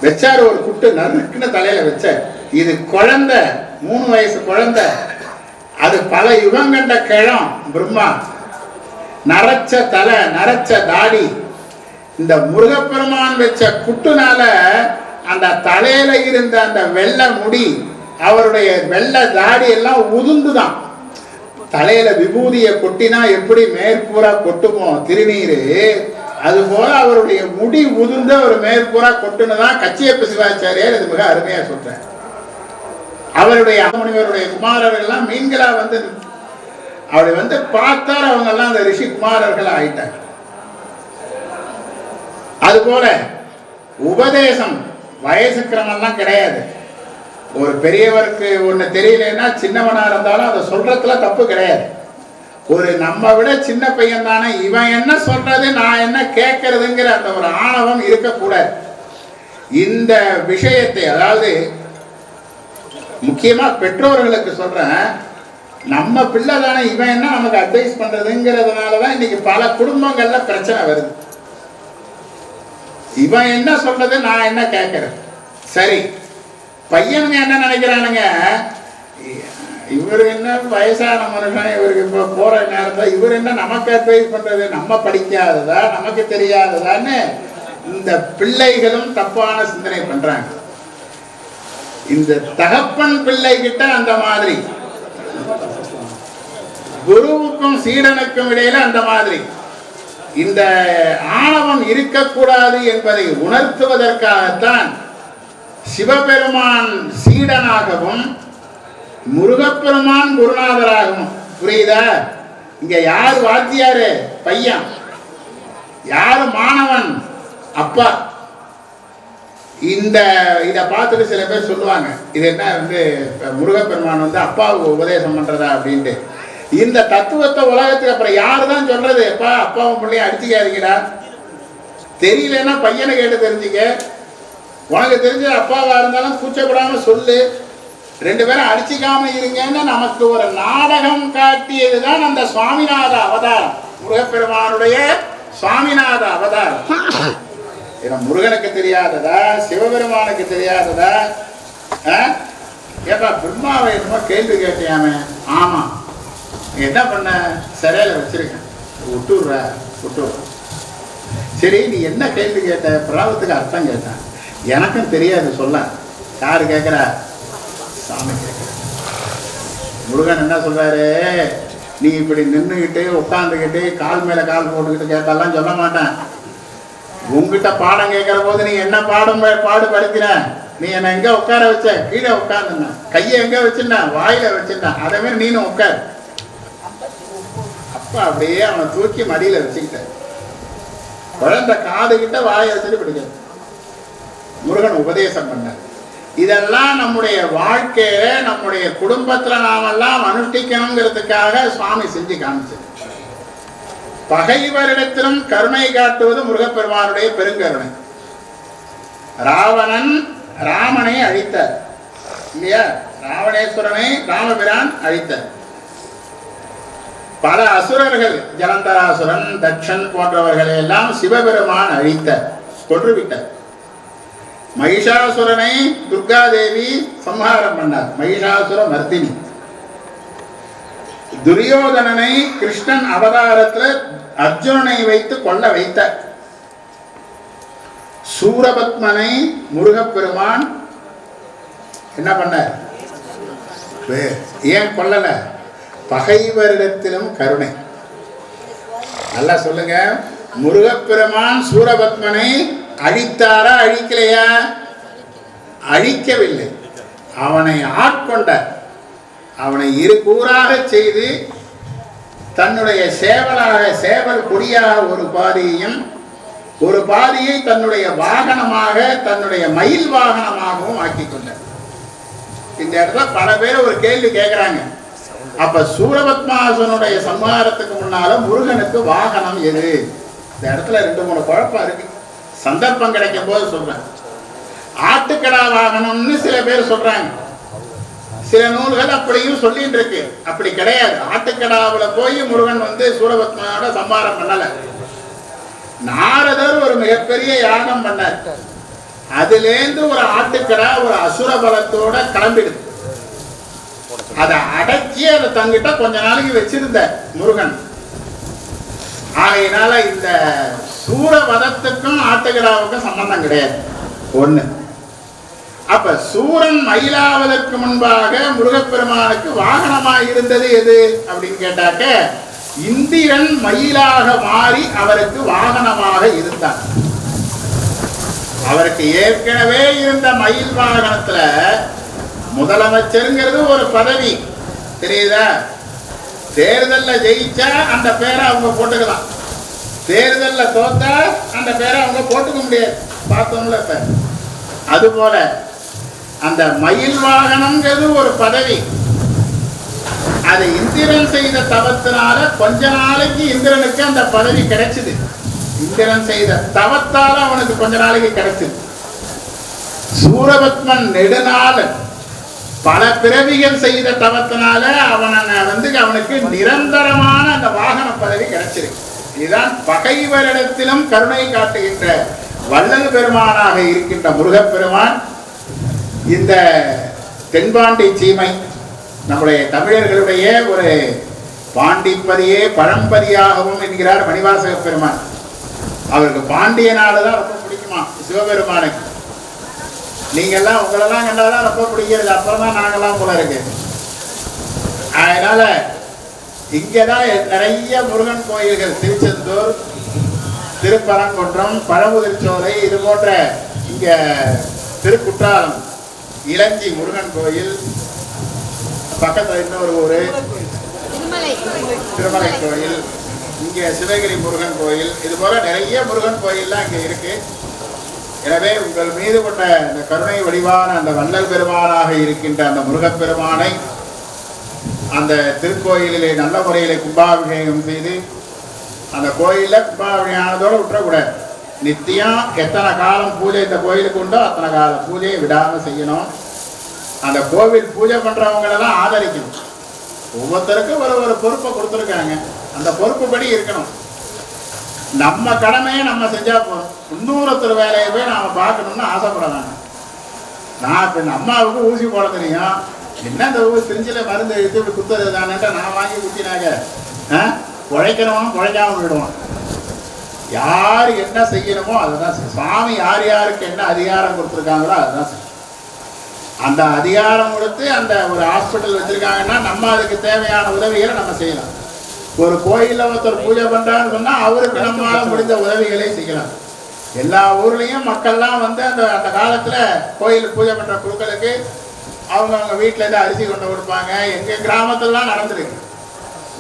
வச்சாரு ஒரு குட்டு, நறுக்குன்னு தலையில வச்சார். இது குழந்தை, 3 வயசு குழந்தை. அது பல யுகம் கண்ட கிழம் பிரம்மா. நரைச்ச தலை, நரைச்ச தாடி. இந்த முருகப்பெருமான் வச்ச குட்டுனால அந்த தலையில இருந்த அந்த வெள்ளை முடி, அவருடைய வெள்ளை தாடி எல்லாம் உதுந்துதான். தலையில விபூதியை கொட்டினா எப்படி மேற்பூரா கொட்டுமோ திருநீரு, அது போல அவருடைய முடி உதிர்ந்த ஒரு மேற்பூரா கொட்டுனுதான் கச்சியப்ப சிவாச்சாரியார் இது மிக அருமையா சொல்றார். அவருடைய முனிவருடைய குமாரர்கள் மீன்களா அப்படி பார்த்தார். அவங்க எல்லாம் அந்த ரிஷி குமாரர்கள் ஆயிட்டாங்க. அது போல உபதேசம் வயசு கிரமெல்லாம் கிடையாது. ஒரு பெரியவருக்கு ஒண்ணு தெரியலன்னா சின்னவனா இருந்தாலும் அதை சொல்றதுல தப்பு கிடையாது. ஒரு நம்ம விட சின்ன பையன் தானே, இவன் என்ன சொல்றது நான் என்ன கேட்கறதுங்கிற அந்த ஒரு ஆணவம் இருக்கக்கூடாது. இந்த விஷயத்தை, அதாவது முக்கியமா பெற்றோர்களுக்கு சொல்றேன், நம்ம பிள்ளை தானே இவன் என்ன நமக்கு அட்வைஸ் பண்றதுங்கிறதுனாலதான் இன்னைக்கு பல குடும்பங்கள்ல பிரச்சனை வருது. இவன் என்ன சொல்றது நான் என்ன கேட்கறது. சரி, பையனுங்க என்ன நினைக்கிறானுங்க, இவரு என்ன வயசான மனுஷன், இவருக்கு இப்போ போற நேரத்தில் இவர் என்ன நமக்கு அட்வைஸ் பண்றது, நம்ம படிக்காததா நமக்கு தெரியாததான்னு இந்த பிள்ளைகளும் தப்பான சிந்தனை பண்றாங்க. இந்த தகப்பன் பிள்ளை கிட்ட அந்த மாதிரி, குருவுக்கும் சீடனுக்கும் இடையில அந்த மாதிரி இந்த ஆணவம் இருக்கக்கூடாது என்பதை உணர்த்துவதற்காகத்தான் சிவபெருமான் சீடனாகவும் முருகப்பெருமான் குருநாதராகவும். புரியுதா? இங்க யார் வாத்தியாரு? பையன். யாரு மாணவன்? அப்பா. இதை பார்த்துட்டு சில பேர் சொல்லுவாங்க, இது என்ன முருகப்பெருமான் அப்பாவுக்கு உபதேசம் பண்றதா அப்படின்ட்டு. இந்த தத்துவத்தை உலகத்துக்கு அப்புறம் யாரு தான் சொல்றது? அப்பா அப்பாவும் பிள்ளையும் அடிச்சுக்காதீங்கடா, தெரியலன்னா பையனை கேட்டு தெரிஞ்சுக்க, உனக்கு தெரிஞ்ச அப்பாவா இருந்தாலும் கூச்சப்படாம சொல்லு, ரெண்டு பேரும் அடிச்சுக்காம இருங்கன்னு நமக்கு ஒரு நாடகம் காட்டியதுதான் அந்த சுவாமிநாத அவதாரம், முருகப்பெருமானுடைய சுவாமிநாத அவதாரம். முருகனுக்கு தெரியாததா, சிவபெருமானுக்கு தெரியாததா? ஏப்பா பிரம்மாவை என்னமோ கேள்வி கேட்டியாமே. ஆமா, என்ன பண்ண? சிறையில வச்சிருக்கேன், விட்டுடுற விட்டுடுற. சரி, நீ என்ன கேள்வி கேட்ட? பிரணவத்துக்கு அர்த்தம் கேட்டேன். எனக்கும் தெரியாது சொல்ல. யாரு கேட்குற? சாமி கேட்குற. முருகன் என்ன சொல்றாரு, நீ இப்படி நின்றுக்கிட்டு உட்காந்துக்கிட்டு கால் மேல கால் போட்டுக்கிட்டு கேட்டாலாம் சொல்ல மாட்டேன். உங்ககிட்ட பாடம் கேட்கிற போது நீ என்ன பாடுபடுத்தின? நீ என்ன எங்க உட்கார வச்ச? கீழே உட்கார்ந்துன. கையை எங்க வச்சிருந்த? வாயில வச்சிருந்த. அதே மாதிரி நீனும் உட்கார். அப்பா அப்படியே அவனை தூக்கி மடியில வச்சுக்கிட்ட. குழந்தை காது கிட்ட வாயை வச்சுட்டு பிடிக்காது. முருகன் உபதேசம் பண்ண. இதெல்லாம் நம்முடைய வாழ்க்கையில நம்முடைய குடும்பத்துல நாமெல்லாம் அனுஷ்டிக்கணுங்கிறதுக்காக சுவாமி செஞ்சு காமிச்சது. பகைவரிடத்திலும் கருணை காட்டுவது முருகப்பெருமானுடைய பெருங்கருணை. ராவணன் ராமனை அழித்தார் இல்லையா? ராவணேஸ்வரனை ராமபிரான் அழித்தார். பல அசுரர்கள், ஜலந்தராசுரன், தட்சன் போன்றவர்களை எல்லாம் சிவபெருமான் அழித்தார், கொன்றுவிட்டார். மகிஷாசுரனை துர்காதேவி சம்ஹாரம் பண்ணார், மகிஷாசுர மர்த்தினி. துரியோதனனை கிருஷ்ணன் அவதாரத்தில் அர்ஜுனனை வைத்து கொல்ல வைத்தார். சூரபத்மனை முருகப்பெருமான் என்ன பண்ணார்? ஏன் கொல்லல? பகைவரிடத்திலும் கருணை. நல்லா சொல்லுங்க, முருகப்பெருமான் சூரபத்மனை அழித்தாரா அழிக்கலையா? அழிக்கவில்லை, அவனை ஆட்கொண்டார். அவனை இரு கூறாக செய்து தன்னுடைய சேவல் கொடியாக ஒரு பாதியையும் ஒரு பாதியை தன்னுடைய வாகனமாக, தன்னுடைய மயில் வாகனமாகவும் ஆக்கி கொண்டார். இந்த இடத்துல பல பேர் ஒரு கேள்வி கேட்கிறாங்க, அப்ப சூரபத்மாசனுடைய சம்ஹாரத்துக்கு முன்னால முருகனுக்கு வாகனம் எது? இந்த இடத்துல 2-3 குழப்பம் இருக்கு. சந்தர்ப்பம் கிடைக்கும் போது சொல்றேன். ஆட்டுக்கடா வாகனம்னு சில பேர் சொல்றாங்க, சில நூல்கள் அப்படியும் சொல்லிட்டு இருக்கு. அப்படி கிடையாது. ஆட்டுக்கடாவுல போய் முருகன் சூரபத்மனோட சம்ஹாரம் பண்ணல. நாரதர் ஒரு மிகப்பெரிய யாகம் பண்ணார். அதுலேருந்து ஒரு ஆட்டுக்கடா ஒரு அசுர பலத்தோட கிளம்பிடுது. அதை அடக்கி அதை தங்கிட்ட கொஞ்ச நாளைக்கு வச்சிருந்த முருகன். ஆகையினால இந்த சூரவதத்துக்கும் ஆட்டுக்கடாவுக்கும் சம்பந்தம் கிடையாது. ஒண்ணு. அப்ப சூரன் மயிலாவதற்கு முன்பாக முருகப்பெருமானுக்கு வாகனமாக இருந்தது எது அப்படின்னு கேட்டாக்க, இந்திரன் மயிலாக மாறி அவருக்கு வாகனமாக இருந்தார். அவருக்கு ஏற்கனவே இருந்த மயில் வாகனத்துல முதலமைச்சருங்கிறது ஒரு பதவி, தெரியுதா? தேர்தல்ல ஜெயிச்சா அந்த பேரை அவங்க போட்டுக்கலாம், தேர்தல்ல தோத்தா அந்த பேரை அவங்க போட்டுக்க முடியாது. பார்த்தோம்ல இப்ப. அதுபோல அந்த மயில் வாகனம்ங்கிறது ஒரு பதவி. அது இந்திரன் செய்த தவத்தினால கொஞ்ச நாளைக்கு இந்திரனுக்கு அந்த பதவி கிடைச்சது. இந்திரன் செய்த தவத்தால அவனுக்கு கொஞ்ச நாளைக்கு கிடைச்சது. சூரபத்மன் நெடுநாளன் பல பிறவிகள் செய்த தவத்தினால அவனுக்கு நிரந்தரமான அந்த வாகன பதவி கிடைச்சிருக்கு. இதுதான் பகைவரிடத்திலும் கருணை காட்டுகின்ற வள்ளல் பெருமானாக இருக்கின்ற முருகப்பெருமான். இந்த தென்பாண்டி சீமை நம்முடைய தமிழர்களுடைய ஒரு பாண்டிப்பதியே பழம்பதியாகவும் என்கிறார் மணிவாசக பெருமான். அவருக்கு பாண்டிய நாடுதான் ரொம்ப பிடிக்குமா சிவபெருமானுக்கு. நீங்கெல்லாம் உங்களெல்லாம் கண்டாதான் ரொம்ப பிடிக்கிறது, அப்புறம் தான் நாங்கெல்லாம் போல இருக்கு. அதனால இங்கதான் நிறைய முருகன் கோயில்கள், திருச்செந்தூர், திருப்பரங்குன்றம், பழமுதிர்ச்சோலை, இது போன்ற இங்க திருக்குற்றாலம் இளஞ்சி முருகன் கோயில், பக்கத்துல இன்னொரு ஊரு திருமலை கோயில், இங்க சிவகிரி முருகன் கோயில், இது போல நிறைய முருகன் கோயில்லாம் இங்க இருக்கு. எனவே உங்கள் மீது கொண்ட அந்த கருணை வடிவான அந்த வள்ளல் பெருமானாக இருக்கின்ற அந்த முருகப்பெருமானை அந்த திருக்கோயிலிலே நல்ல முறையிலே கும்பாபிஷேகம் செய்து அந்த கோயிலில் கும்பாபிஷேகத்தோடு விட்டுறக்கூடாது. நித்தியம் எத்தனை காலம் பூஜை இந்த கோயிலுக்கு உண்டோ அத்தனை காலம் பூஜையை விடாமல் செய்யணும். அந்த கோவில் பூஜை பண்ணுறவங்களெல்லாம் ஆதரிக்கணும். ஒவ்வொருத்தருக்கும் ஒரு பொறுப்பை கொடுத்துருக்காங்க, அந்த பொறுப்புப்படி இருக்கணும். நம்ம கடமையை நம்ம செஞ்சா போதும். இன்னொருத்தர் வேலையை போய் நாம பார்க்கணும்னு ஆசைப்படலாம். நான் இப்போ அம்மாவுக்கு ஊசி போட தெரியும், என்ன இந்த ஊசி திருஞ்சில மருந்து எடுத்து இப்படி குத்துறது தானேன்ட்டு நான் வாங்கி குத்தினாக்க உழைக்கிறவனும் உழைக்காம போயிடுவான். யார் என்ன செய்யணுமோ அதுதான் சுவாமி யார் யாருக்கு என்ன அதிகாரம் கொடுத்துருக்காங்களோ அதுதான். அந்த அதிகாரம் கொடுத்து அந்த ஒரு ஹாஸ்பிட்டல் வச்சிருக்காங்கன்னா நம்ம அதுக்கு தேவையான உதவிகளை நம்ம செய்யலாம். ஒரு கோயிலில் ஒருத்தர் பூஜை பண்றான்னு சொன்னா அவருக்கு நம்மளால முடிந்த உதவிகளை செய்யலாம். எல்லா ஊர்லயும் மக்கள்லாம் வந்து அந்த அந்த காலத்துல கோயிலுக்கு பூஜை பண்ற குழுக்களுக்கு அவங்க வீட்டுல இருந்து அரிசி கொண்டு கொடுப்பாங்க. எங்க கிராமத்துலலாம் நடந்திருக்கு.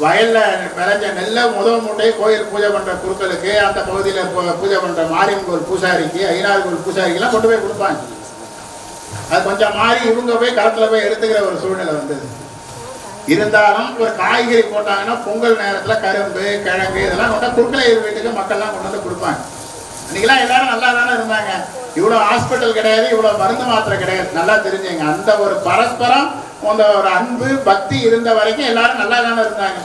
வயல்ல விளைஞ்ச நெல்லை முதல் மூட்டையை கோயில் பூஜை பண்ற குழுக்களுக்கு, அந்த பகுதியில பூஜை பண்ற மாரியம்மன் கோயில் பூசாரிக்கு, ஐநாறு கோயில் பூசாரிக்கெல்லாம் கொண்டு போய் கொடுப்பாங்க. அது கொஞ்சம் மாறி இவங்க போய் களத்துல போய் எடுத்துக்கிற ஒரு சூழ்நிலை வந்தது. இருந்தாலும் ஒரு காய்கறி போட்டாங்கன்னா பொங்கல் நேரத்துல கரும்பு, கிழங்கு இதெல்லாம் கொண்டா குறுக்கலையூர் வீட்டுக்கு மக்கள்லாம் கொண்டு வந்து கொடுப்பாங்க. இன்னைக்கெல்லாம் எல்லாரும் நல்லா தானே இருந்தாங்க. இவ்வளவு ஹாஸ்பிட்டல் கிடையாது, இவ்வளவு மருந்து மாத்திரை கிடையாது. நல்லா தெரிஞ்சுங்க, அந்த ஒரு பரஸ்பரம் அந்த ஒரு அன்பு பக்தி இருந்த வரைக்கும் எல்லாரும் நல்லா தானே இருந்தாங்க.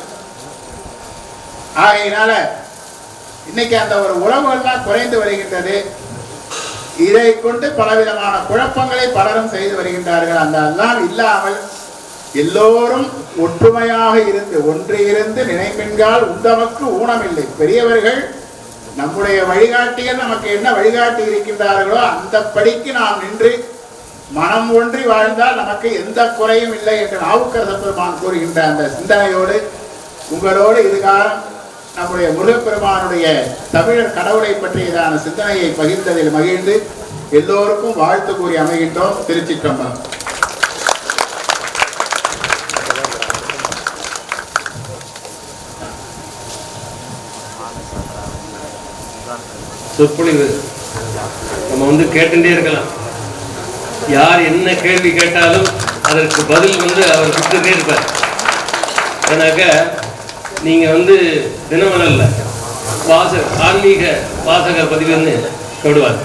ஆகையினால இன்னைக்கு அந்த ஒரு உறவுகள்லாம் குறைந்து வருகின்றது. இதை கொண்டு பலவிதமான குழப்பங்களை பலரும் செய்து வருகின்றார்கள். அந்த எல்லாம் இல்லாமல் எல்லோரும் ஒற்றுமையாக இருந்து ஒன்று இருந்து நினைப்பின்கால் உந்தமக்கு ஊனமில்லை. பெரியவர்கள் நம்முடைய வழிகாட்டிகள் நமக்கு என்ன வழிகாட்டி இருக்கின்றார்களோ அந்த படிக்கு நாம் நின்று மனம் ஒன்றி வாழ்ந்தால் நமக்கு எந்த குறையும் இல்லை என்று நாவுக்கரசர் பெருமான் கூறுகின்ற அந்த சிந்தனையோடு உங்களோடு இதுகாரம் நம்முடைய முருகப்பெருமானுடைய தமிழர் கடவுளை பற்றியதான சிந்தனையை பகிர்ந்ததில் மகிழ்ந்து எல்லோருக்கும் வாழ்த்து கூறி அமைகின்றோம். திருச்சிற்றம்பலம். சொற்பொழிவு நம்ம கேட்டுட்டே இருக்கலாம். யார் என்ன கேள்வி கேட்டாலும் அதற்கு பதில் அவர் கொடுத்துட்டே இருப்பார். ஏன்னாக்க நீங்கள் தினமலர்ல ஆன்மீக வாசகர் பதிவுன்னு சொல்லுவார்.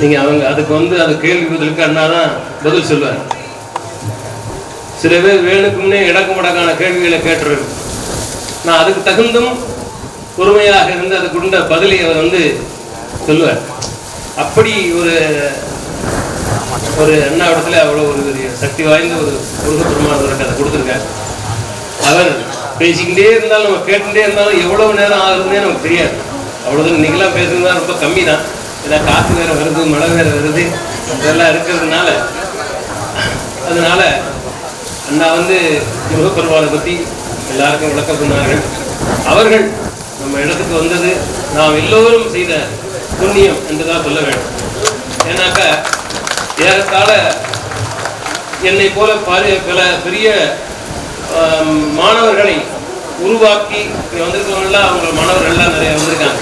நீங்கள் அதுக்கு அது கேள்வி பதிலுக்கு அண்ணா தான் பதில் சொல்லுவார். சில பேர் வேணுக்கும்னே இடக்கு முடக்கான கேள்விகளை கேட்டுருவார். நான் அதுக்கு தகுந்தும் பொறுமையாக இருந்து அதுக்குண்ட பதிலை அவர் சொல்லுவார். அப்படி ஒரு அண்ணாவிடத்துல அவ்வளோ ஒரு சக்தி வாய்ந்த ஒரு முருகப்பெருமானவருக்கு அதை கொடுத்துருக்கார். அவர் பேசிக்கிட்டே இருந்தாலும் நம்ம கேட்டுட்டே இருந்தாலும் எவ்வளவு நேரம் ஆகுதுன்னே நமக்கு தெரியாது. அவ்வளோதான். இன்னைக்கெல்லாம் பேசுறதுதான் ரொம்ப கம்மி தான். ஏன்னா காற்று வேற வருது, மழை வேற வருது, இதெல்லாம் இருக்கிறதுனால அதனால அண்ணா முருகப்பெருமானை பற்றி எல்லாருக்கும் விளக்கம் சொன்னார்கள். அவர்கள் நம்ம இடத்துக்கு வந்தது நாம் எல்லோரும் செய்த புண்ணியம் என்றுதான் சொல்ல வேண்டும். ஏன்னாக்கா ஏறத்தாழ என்னை போல பல பெரிய மாணவர்களை உருவாக்கி வந்திருக்கவங்கெல்லாம் அவங்க மாணவர்கள்லாம் நிறைய வந்திருக்காங்க.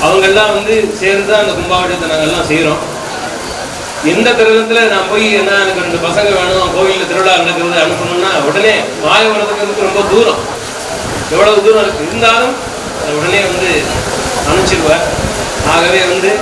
அவங்கெல்லாம் சேர்ந்து அந்த கும்பாபிஷேகத்தை நாங்கள்லாம் செய்கிறோம். எந்த தருணத்தில் நான் போய் என்ன எனக்கு 2 பசங்க வேணும், கோவிலில் திருவிழா நடக்கிறது அனுப்பணும்னா உடனே மாயவரத்துக்கு ரொம்ப தூரம், எவ்வளவு தூரம் இருக்கு இருந்தாலும் உடனே வந்து அனுப்பிச்சிருவார். ஆகவே வந்து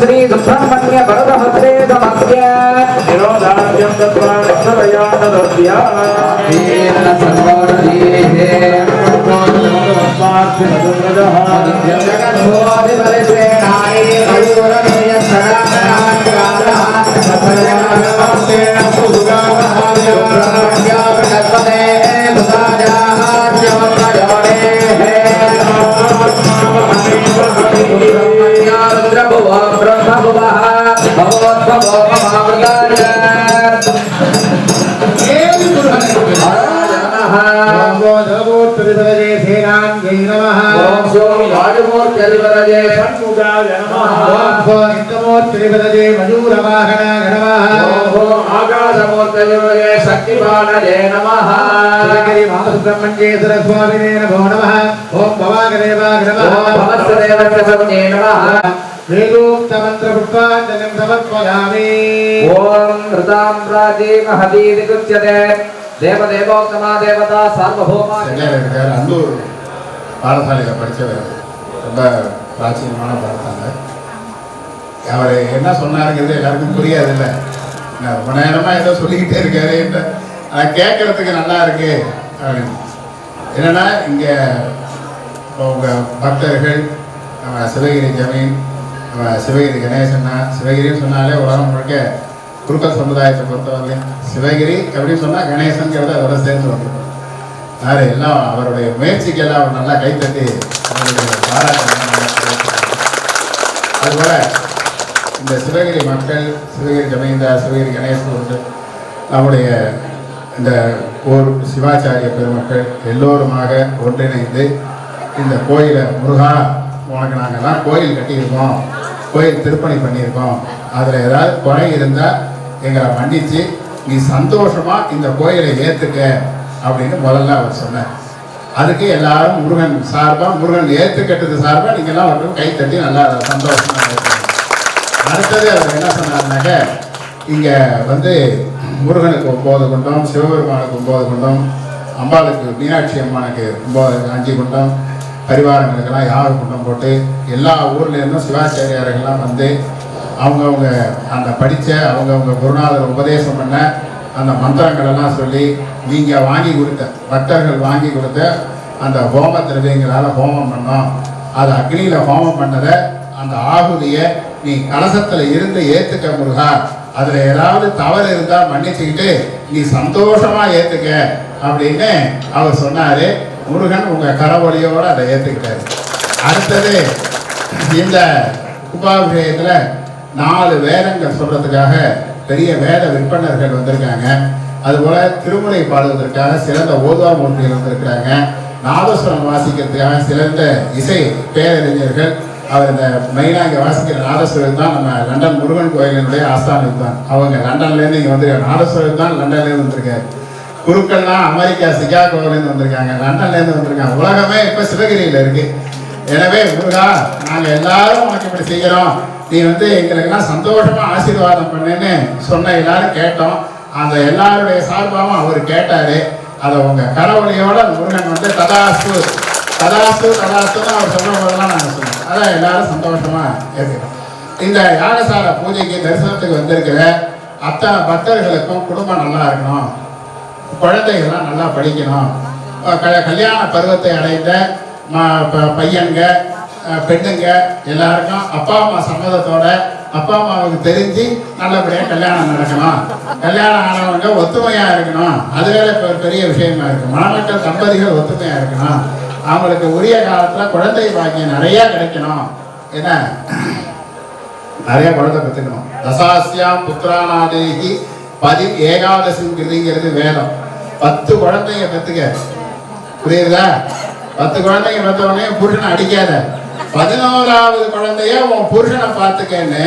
श्री सुब्रह्मण्य वरदहस्ते समस्य निरोधाद्यं तत्वा नक्षत्रयानदस्या येन सर्वोदीहे स्वार्थनदः जगद्भोधिपरिश्रेणाय मयूरमेय सदानन्दकालः सत्परमानस्तेन सुगावहाय सुब्रह्मण्यापकल्पते वेदोक्तमन्त्रपुष्पाञ्जलिं समर्पयामि। ओम ऋतां प्राची महतीति कुच्यते देवदेवोत्तमा देवता सार्वभौमा அந்தூர் பாடசாலையில் படித்தவர், ரொம்ப பிராச்சீனமான பாடசாலை. அவர் என்ன சொன்னாருங்கிறது எல்லாருக்கும் புரியாதில்ல. ரொம்ப நேரமாக ஏதோ சொல்லிக்கிட்டே இருக்காரு, அதை கேட்கறதுக்கு நல்லா இருக்கு அப்படின்னு. என்னன்னா இங்கே உங்கள் பக்தர்கள் நம்ம சிவகிரி ஜமீன், நம்ம சிவகிரி கணேசன்னா, சிவகிரின்னு சொன்னாலே உலகம் முழுக்க குருக்கள் சமுதாயத்தை பொறுத்தவரை சிவகிரி அப்படின்னு சொன்னால் கணேசன்கிறத அதோட சேர்ந்து வந்துடும். யார் எல்லாம் அவருடைய முயற்சிக்கெல்லாம் அவர் நல்லா கைத்தட்டி அவருடைய பாராட்டு. அதுபோல் இந்த சிவகிரி மக்கள், சிவகிரி ஜமீன்தார், சிவகிரி கணேசன் வந்து நம்முடைய இந்த ஊர் சிவாச்சாரிய பெருமக்கள் எல்லோருமாக ஒன்றிணைந்து இந்த கோயிலை முருகா உனக்கு நாங்கள்லாம் கோயில் கட்டியிருக்கோம், கோயில் திருப்பணி பண்ணியிருக்கோம், அதில் ஏதாவது குறை இருந்தால் எங்களை மன்னித்து நீ சந்தோஷமாக இந்த கோயிலை ஏற்றுக்க அப்படின்னு முதல்ல அவர் சொன்னார். அதுக்கு எல்லாரும் முருகன் சார்பாக, முருகன் ஏற்றுக்கட்டது சார்பாக நீங்கள்லாம் அவருக்கு கைத்தட்டி நல்லா சந்தோஷமாக ஏற்றுக்கணும். அடுத்தது அவர் என்ன சொன்னார்னாக்க, இங்கே வந்து முருகனுக்கு 9 குண்டம், சிவபெருமானுக்கு 9 குண்டம், அம்பாளுக்கு மீனாட்சி அம்மானுக்கு 5 குண்டம், பரிவாரங்களுக்கெல்லாம் 6 குண்டம் போட்டு எல்லா ஊர்லேருந்தும் சிவாச்சாரியார்கள்லாம் வந்து அவங்கவுங்க அந்த படித்த அவங்கவுங்க குருநாதர் உபதேசம் பண்ண அந்த மந்திரங்களெல்லாம் சொல்லி நீங்கள் வாங்கி கொடுத்த பக்தர்கள் வாங்கி கொடுத்த அந்த ஹோம திரவியங்களால் ஹோமம் பண்ணோம். அது அக்னியில் ஹோமம் பண்ணதை அந்த ஆகுதியை நீ கலசத்தில் இருந்து ஏற்றுக்க முருகா, அதில் ஏதாவது தவறு இருந்தால் மன்னிச்சுக்கிட்டு நீ சந்தோஷமாக ஏற்றுக்க அப்படின்னு அவர் சொன்னார். முருகன் உங்கள் கரவொலியோடு அதை ஏற்றுக்கிட்டார். அடுத்தது இந்த கும்பாபிஷேகத்தில் 4 வேதங்கள் சொல்கிறதுக்காக பெரிய வேத விற்பனர்கள் வந்திருக்காங்க. அதுபோல் திருமுறை பாடுவதற்காக சிறந்த ஓதுவாமூர்த்திகள் வந்திருக்கிறாங்க. நாதஸ்வரம் வாசிக்கிறதுக்காக சிறந்த இசை பேரறிஞர்கள். அவர் இந்த மெயினாக இங்கே வாசிக்கிற நாதஸ்வரம் தான் நம்ம லண்டன் முருகன் கோயிலினுடைய ஆஸ்தானம் தான். அவங்க லண்டன்லேருந்து இங்கே வந்திருக்காங்க. நாதஸ்வரம் தான் லண்டன்லேருந்து வந்திருக்காரு. குருக்கள்லாம் அமெரிக்கா சிகாகோவிலேருந்து வந்திருக்காங்க, லண்டன்லேருந்து வந்திருக்காங்க. உலகமே இப்போ சிவகிரியில் இருக்கு. எனவே முருகா, நாங்கள் எல்லாரும் உனக்கு இப்படி செய்கிறோம், நீ எங்களுக்கெல்லாம் சந்தோஷமா ஆசீர்வாதம் பண்ணுன்னு சொன்ன எல்லாரும் கேட்டோம். அந்த எல்லாருடைய சார்பாகவும் அவர் கேட்டாரு. அதை உங்க கரவொலியோட முருகன் ததாஸ்து ததாஸ்து ததாஸ்துன்னு அவர் சொல்ற போதெல்லாம் நாங்கள் சொன்னோம். அதான் எல்லாரும் சந்தோஷமா இருக்கிறோம். இந்த யாகசால பூஜைக்கு தரிசனத்துக்கு வந்திருக்கிற அத்தனை பக்தர்களுக்கும் குடும்பம் நல்லா இருக்கணும், குழந்தைகள்லாம் நல்லா படிக்கணும், கல்யாண பருவத்தை அடைந்த பையன்க பெண்ணுங்க எல்லாருக்கும் அப்பா அம்மா சம்மதத்தோட அப்பா அம்மாவுக்கு தெரிஞ்சு நல்லபடியாக கல்யாணம் நடக்கணும், கல்யாணம் ஆனவங்க ஒத்துமையா இருக்கணும். அதுவே இப்போ ஒரு பெரிய விஷயமா இருக்கு. மணமக்கள் தம்பதிகள் ஒத்துமையா இருக்கணும், அவங்களுக்கு உரிய காலத்துல குழந்தை பாக்கியம் நிறைய கிடைக்கணும். என்ன நிறைய குழந்தை பெற்றுக்கணும். தசாசியாம் புத்திரானாதேகி ஏகாதசிங் கிருதிங்கிறது வேதம். 10 குழந்தைங்க பெற்றுக்க, புரியுதா? 10 குழந்தைங்க பெற்றவனே புருஷனை அடிக்காத, 11வது குழந்தைய உன் புருஷனை பார்த்துக்கன்னு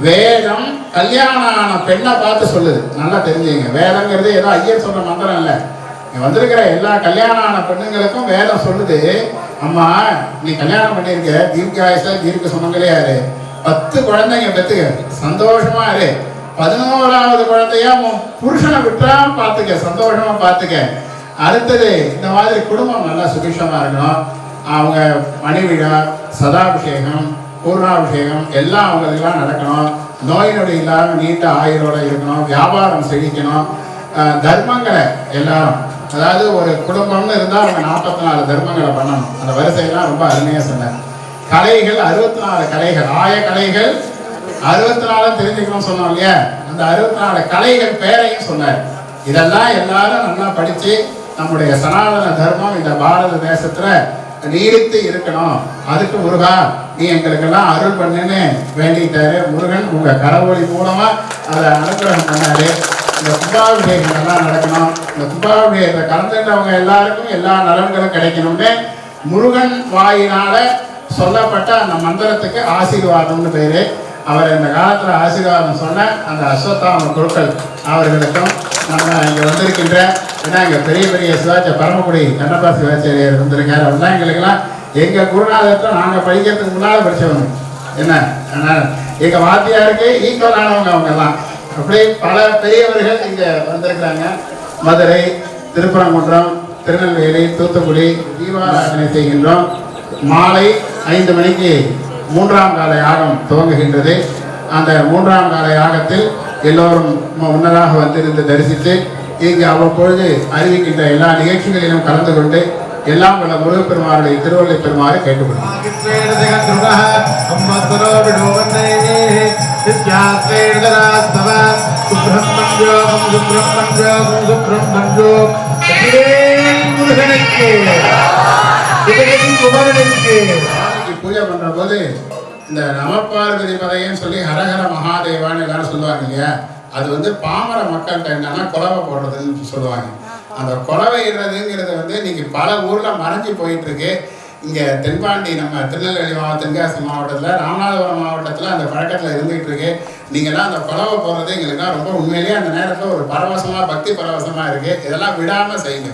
வேதம் கல்யாணம் ஆன பெண்ணை பார்த்து சொல்லுது. நல்லா தெரிஞ்சுங்க. வேதங்கிறது ஏதோ ஐயர் சொல்ற மந்திரம் இல்லை. வந்திருக்கிற எல்லா கல்யாணம் ஆன பெண்ணுங்களுக்கும் வேதம் சொல்லுது, அம்மா நீ கல்யாணம் பண்ணியிருக்க, தீர்க்காயுசா தீர்க்க சொன்னங்களே யாரு, 10 குழந்தைங்க பெற்றுக்க, சந்தோஷமா இரு. 11வது குழந்தையா உன் புருஷனை விட்டா பார்த்துக்க, சந்தோஷமா பார்த்துக்க. அடுத்தது இந்த மாதிரி குடும்பம் நல்லா சுபிஷமா இருக்கணும். அவங்க மணிவிழா, சதாபிஷேகம், பூர்ணாபிஷேகம் எல்லாம் அவங்களுக்கெல்லாம் நடக்கணும். நோய் நொடி இல்லாமல் நீண்ட ஆயுளோட இருக்கணும், வியாபாரம் செழிக்கணும். தர்மங்களை எல்லாரும், அதாவது ஒரு குடும்பம்னு இருந்தால் அவங்க 44 தர்மங்களை பண்ணணும். அந்த வரிசையெல்லாம் ரொம்ப அருமையாக சொன்னார். கலைகள் 64 கலைகள், ஆய கலைகள் 64 தெரிஞ்சுக்கணும்னு சொன்னோம் இல்லையா? அந்த 64 கலைகள் பேரையும் சொன்னார். இதெல்லாம் எல்லாரும் நல்லா படிச்சு நம்முடைய சனாதன தர்மம் இந்த பாரத தேசத்துல நீடித்து இருக்கணும். அதுக்கு முருகா நீ எங்களுக்கெல்லாம் அருள் பண்ணுன்னு வேண்டிட்டாரு. முருகன் உங்க கரவொலி மூலமா அதை அனுகிரகம் பண்ணாரு. இந்த கும்பாபிஷேகம் நல்லா நடக்கணும். இந்த கும்பாபிஷேகத்தை கலந்துட்டவங்க எல்லாருக்கும் எல்லா நலன்களும் கிடைக்கணும்னு முருகன் வாயினால சொல்லப்பட்ட அந்த மந்திரத்துக்கு ஆசீர்வாதம்னு பேரு. அவர் இந்த காலத்துல ஆசீர்வாதம் சொன்ன அந்த அஸ்வத்தாம குருக்கள் அவர்களுக்கும் நம்ம இங்க வந்திருக்கின்ற, ஏன்னா இங்க பெரிய பெரிய சிவாச்ச பரமக்குடி கண்ணப்பா சிவாச்சாரியர் வந்திருக்காரு. அவர்தான் எங்களுக்கெல்லாம் எங்க குருநாதத்தை நாங்க படிக்கிறதுக்கு முன்னால படிச்சவங்க. என்ன எங்க வாத்தியாருக்கு ஈக்குவலானவங்க அவங்க எல்லாம். அப்படி பல பெரியவர்கள் இங்க வந்திருக்கிறாங்க. மதுரை, திருப்பரங்குன்றம், திருநெல்வேலி, தூத்துக்குடி தீபாராதனை செய்கின்றோம். மாலை 5 மணிக்கு 3ஆம் கால யாகம் துவங்குகின்றது. அந்த 3ஆம் கால யாகத்தில் எல்லோரும் முன்னதாக வந்திருந்து தரிசித்து இங்கு அவ்வப்பொழுது அறிவிக்கின்ற எல்லா நிகழ்ச்சிகளிலும் கலந்து கொண்டு எல்லாம் உள்ள முருகப்பெருமாருடைய திருவள்ளை பெருமாறு கேட்டுக்கொள்கிறோம். பூஜை பண்ற போது இந்த நமப்பார்வதி பதையன்னு சொல்லி ஹரஹர மகாதேவான்னு எல்லாரும் சொல்லுவாங்க இல்லையா? அது பாமர மக்கள்கிட்ட என்னன்னா குலவை போடுறதுன்னு சொல்லுவாங்க. அந்த குலவை இடுறதுங்கிறது இன்னைக்கு பல ஊர்ல மறைஞ்சு போயிட்டு இருக்கு. இங்க தென்பாண்டி நம்ம திருநெல்வேலி மாவட்டம், தென்காசி மாவட்டத்தில், ராமநாதபுரம் மாவட்டத்தில் அந்த பழக்கத்தில் இருந்துகிட்டு இருக்கு. நீங்கள்லாம் அந்த குலவை போடுறது எங்களுக்குலாம் ரொம்ப உண்மையிலேயே அந்த நேரத்தில் ஒரு பரவசமா, பக்தி பரவசமா இருக்கு. இதெல்லாம் விடாம செய்யுங்க.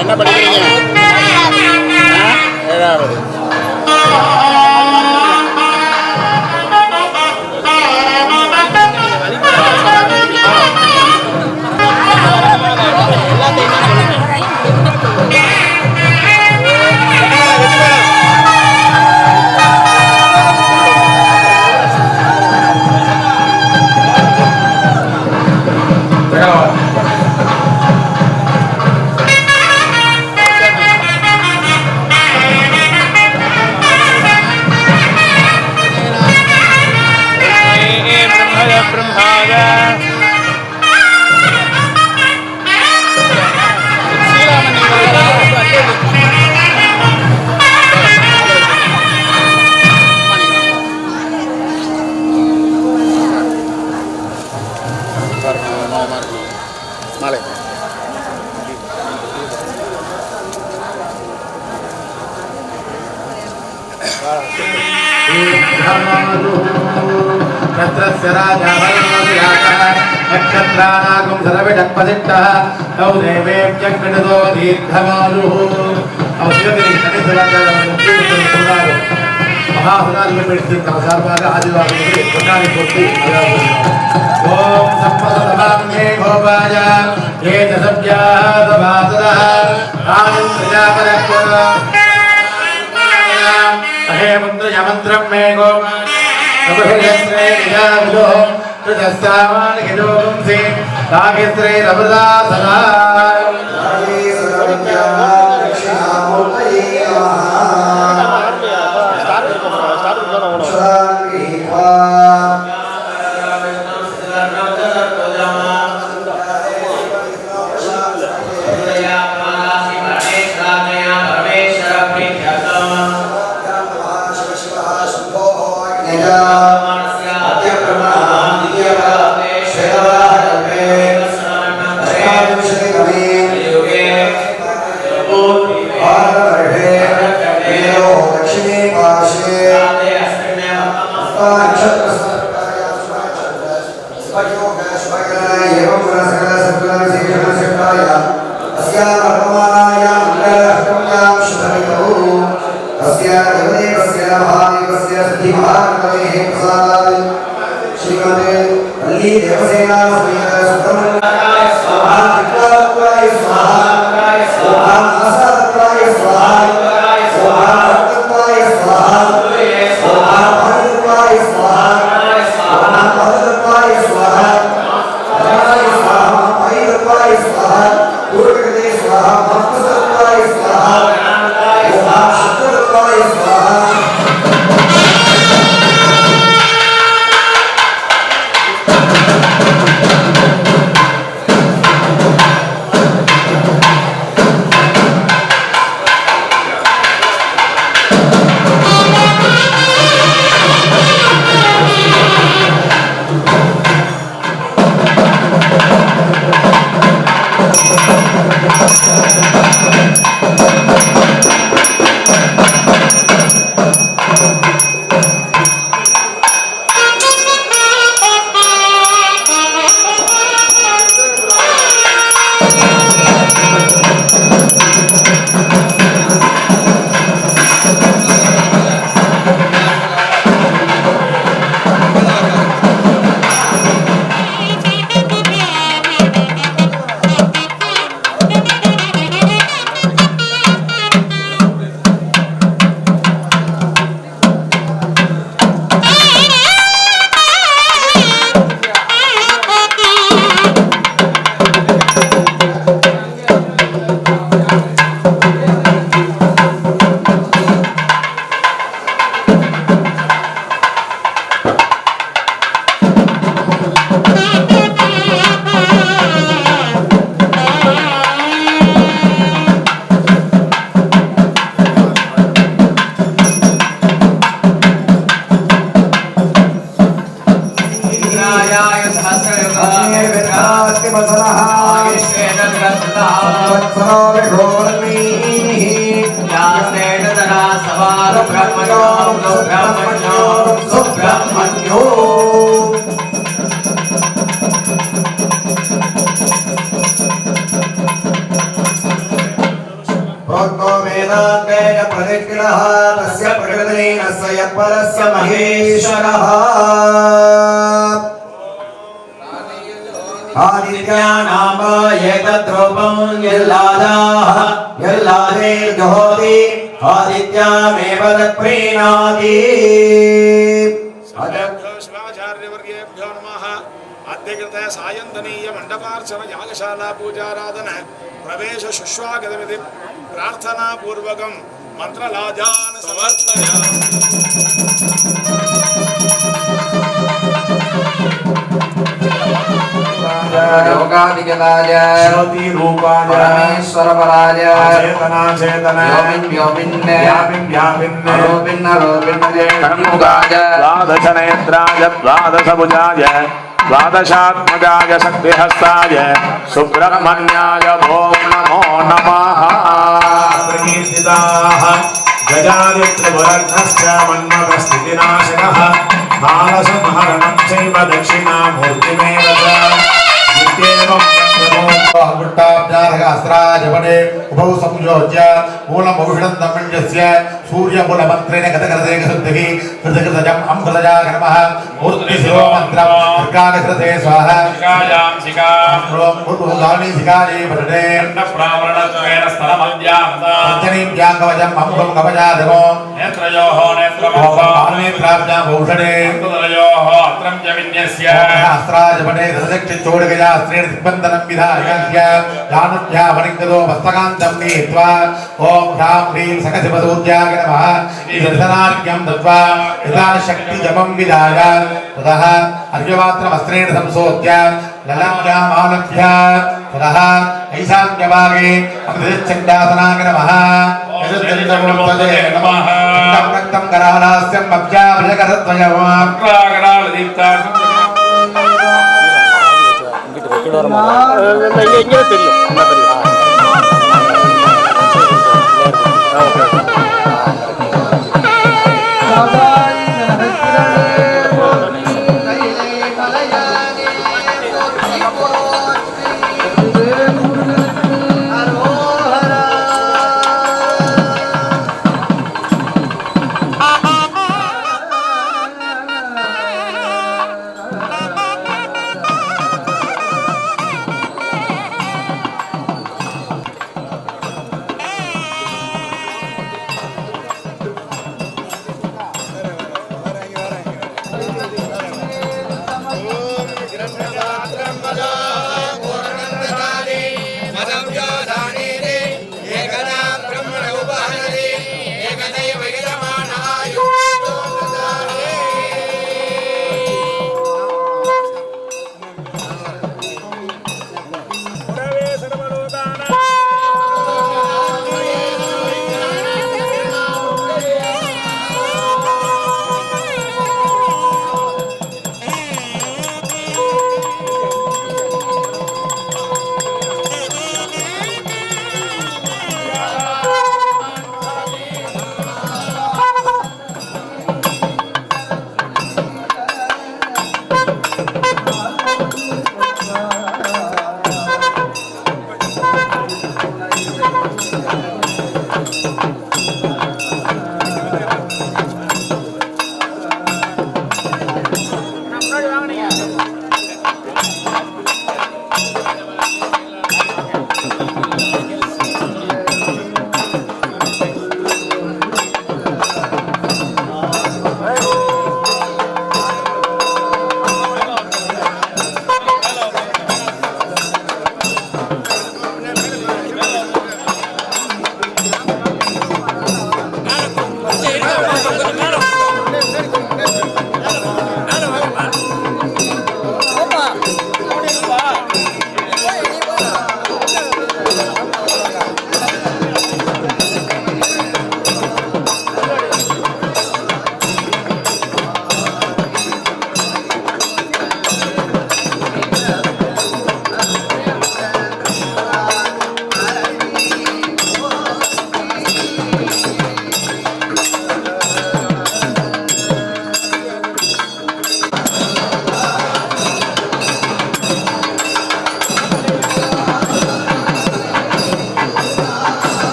என்ன படிக்கிறீங்க? 7வது. नत्रस्य राजा वैमोदियातः नक्षत्रानागुं सर्वविदक्पदिष्टः तौ देवेभ्यः गणतो दीर्घमायुः औषधि महाहुनादिपीठितं नमस्कारभाग आदिवासी पुण्णानि पूर्ति ओम संपदतमाम्ये भोपाय ये दशभ्याः सभासदः आदिं प्रजापरक्वः अहे मंत्र यमंत्रम मे गो नभेश्रे निजाविदो तुजस्तावान गिदोगुं से रागेश्रे रवदा सदा आदित्यामेव तत्प्रीणाति शिवाचार्यवर्गेभ्यो नमः अध्यकृत सायन्तनीय मंडपार्चन यागशाला पूजाराधन प्रवेश शुश्वागतमिति प्रार्थना पूर्वकं मंत्रलाजान समर्पयामि। योगादिगलाय ज्योति रूपाय परमेश्वर पराय चेतना चेतन व्योमिन् व्योमिन् व्यापिन् व्यापिन् अरोपिन् अरोपिन् षण्मुखाय द्वादश नेत्राय द्वादश भुजाय द्वादशात्मजाय शक्तिहस्ताय सुब्रह्मण्याय ओम नमो नमः। प्रकीर्तिताः गजादित्रिपुरर्धश्च मन्मथस्थितिनाशकः बालसंहरणं चैव दक्षिणामूर्तिमेव च नित्येवं अस्त्राजपणे उभौ संयोज्य मूलमौषधं मण्डस्य सूर्यमूलमन्त्रेण गतकृतेकशुद्धिः कृतकृतजम् अमृतजाय नमः मूर्तिशिरो मन्त्रम् अर्काणकृते स्वाहा शिखायां शिखा ूर्वगाणी शिखायै भटने अन्नप्रावरणत्वेन स्थलमद्याहता पञ्चनीं जाङ्गवजम् अम्बं कवचाधमो नेत्रयोः नेत्राभ्यां भूषणे नेत्रयोः अत्रं च विन्यस्य अस्त्राजपणे दशचक्षुचोडगया स्त्रेण दिग्बन्धनं विधाय जानुभ्या वणिङ्गदो मस्तकान्तं नीत्वा ॐ ह्रां ह्रीं सकशिवसूर्याय नमः दर्शनार्घ्यं दत्त्वा यथा शक्तिजपं विधाय ततः अर्घ्यपात्रमस्त्रेण संसोत्य ललाभ्यामालभ्य ततः ऐशान्यभागे अमृतचण्डासनाय नमः यजन्दमूर्तये नमः रक्तं करालास्यं मब्जाभजकरद्वयम्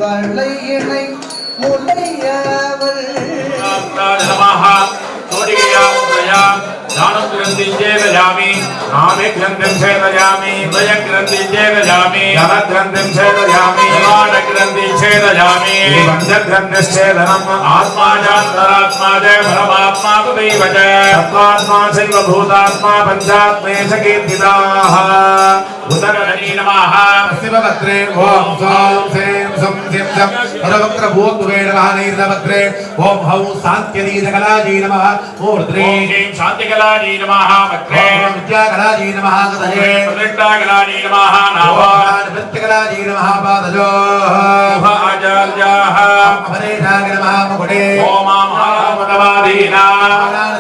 வளையினை முளையவள் ज्ञानं ग्रन्थिं चेदयामि नामे ग्रन्थिं छेदयामि हृदय ग्रन्थिं चेदयामि जन ग्रन्थिं छेदयामि जवान ग्रन्थिं छेदयामि पंच ग्रन्थिश्चेदनम् आत्मा चान्तरात्मा च परमात्मा तदैव च तत्त्वात्मा चैव भूतात्मा पञ्चात्मेश कीर्तिताः उदरगणी नमः शिवभद्रे ओम स्वां सें सं सिं सं हरवक्र भूत्वे नमः नीलभद्रे ओम हौं शान्त्यदीजकलाजी नमः मूर्ध्रे ओम शान्तिकलाजी नमः वक्रे ओम विद्याकलाजी नमः गदये प्रतिष्ठाकलाजी नमः नाभान वृत्तिकलाजी नमः पादजो आचार्याः अमरेशाय नमः मुकुटे ओम महामदवादीना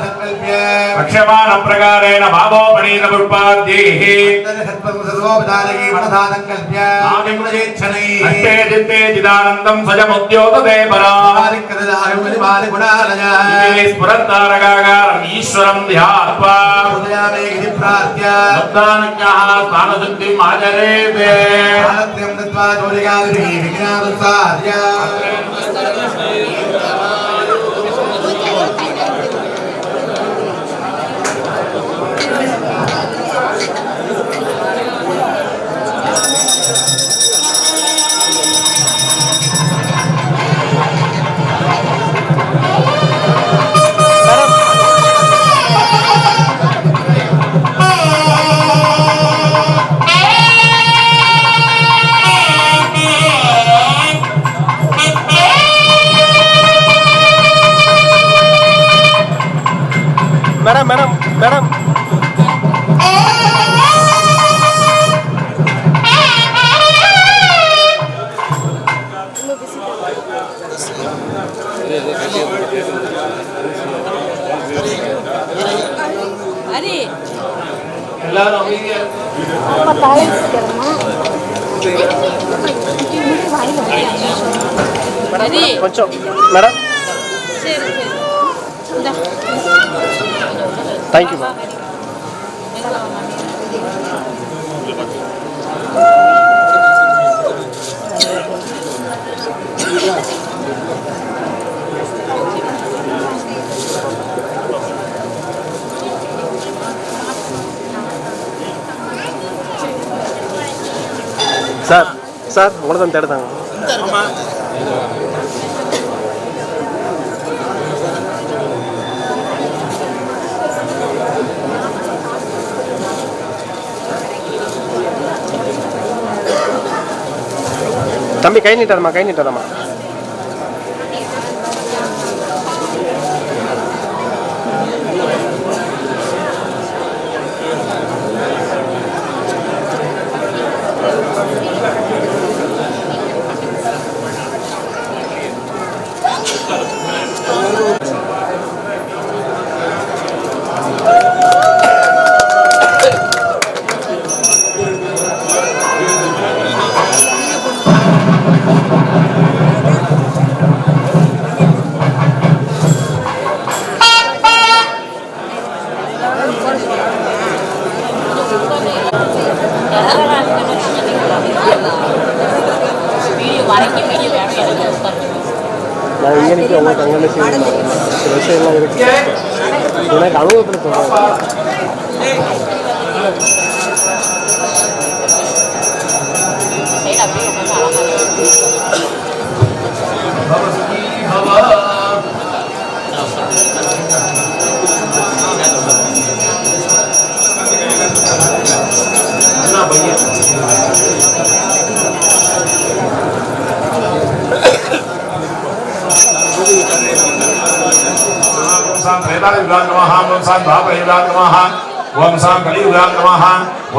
संकल्प्य रक्षमाणं प्रकारेण भावोपणीत पुष्पाद्यैः सर्वोपचारैः मनसा संकल्प्य आदिमुनेच्छनै अष्टे चित्ते चिदानन्दं स्वयमुद्योतते पराम् स्फुरन्तारकाकारम् ईश्वरं ध्यात्वा उदयामे इति प्रार्थ्य शब्दानुज्ञाः स्थानशुद्धिम् आचरेते आलक्ष्यं दत्त्वा जोलिगादिभिः विघ्नानुसार्य मैडम अरे కొంచెం madam thank you madam sir sir உங்களை தான் தேடுதாங்க தம்பி கை நீட்டாரம்மா நான் இங்கே நிற்க உங்களுக்கு அங்கே செய்யணும் சில விஷயம்லாம் இருக்கு எனக்கு அனுபவத்தில் சொல்கிறேன் ओम सां द्वापरयुगाय नमः ओम सां कलियुगाय नमः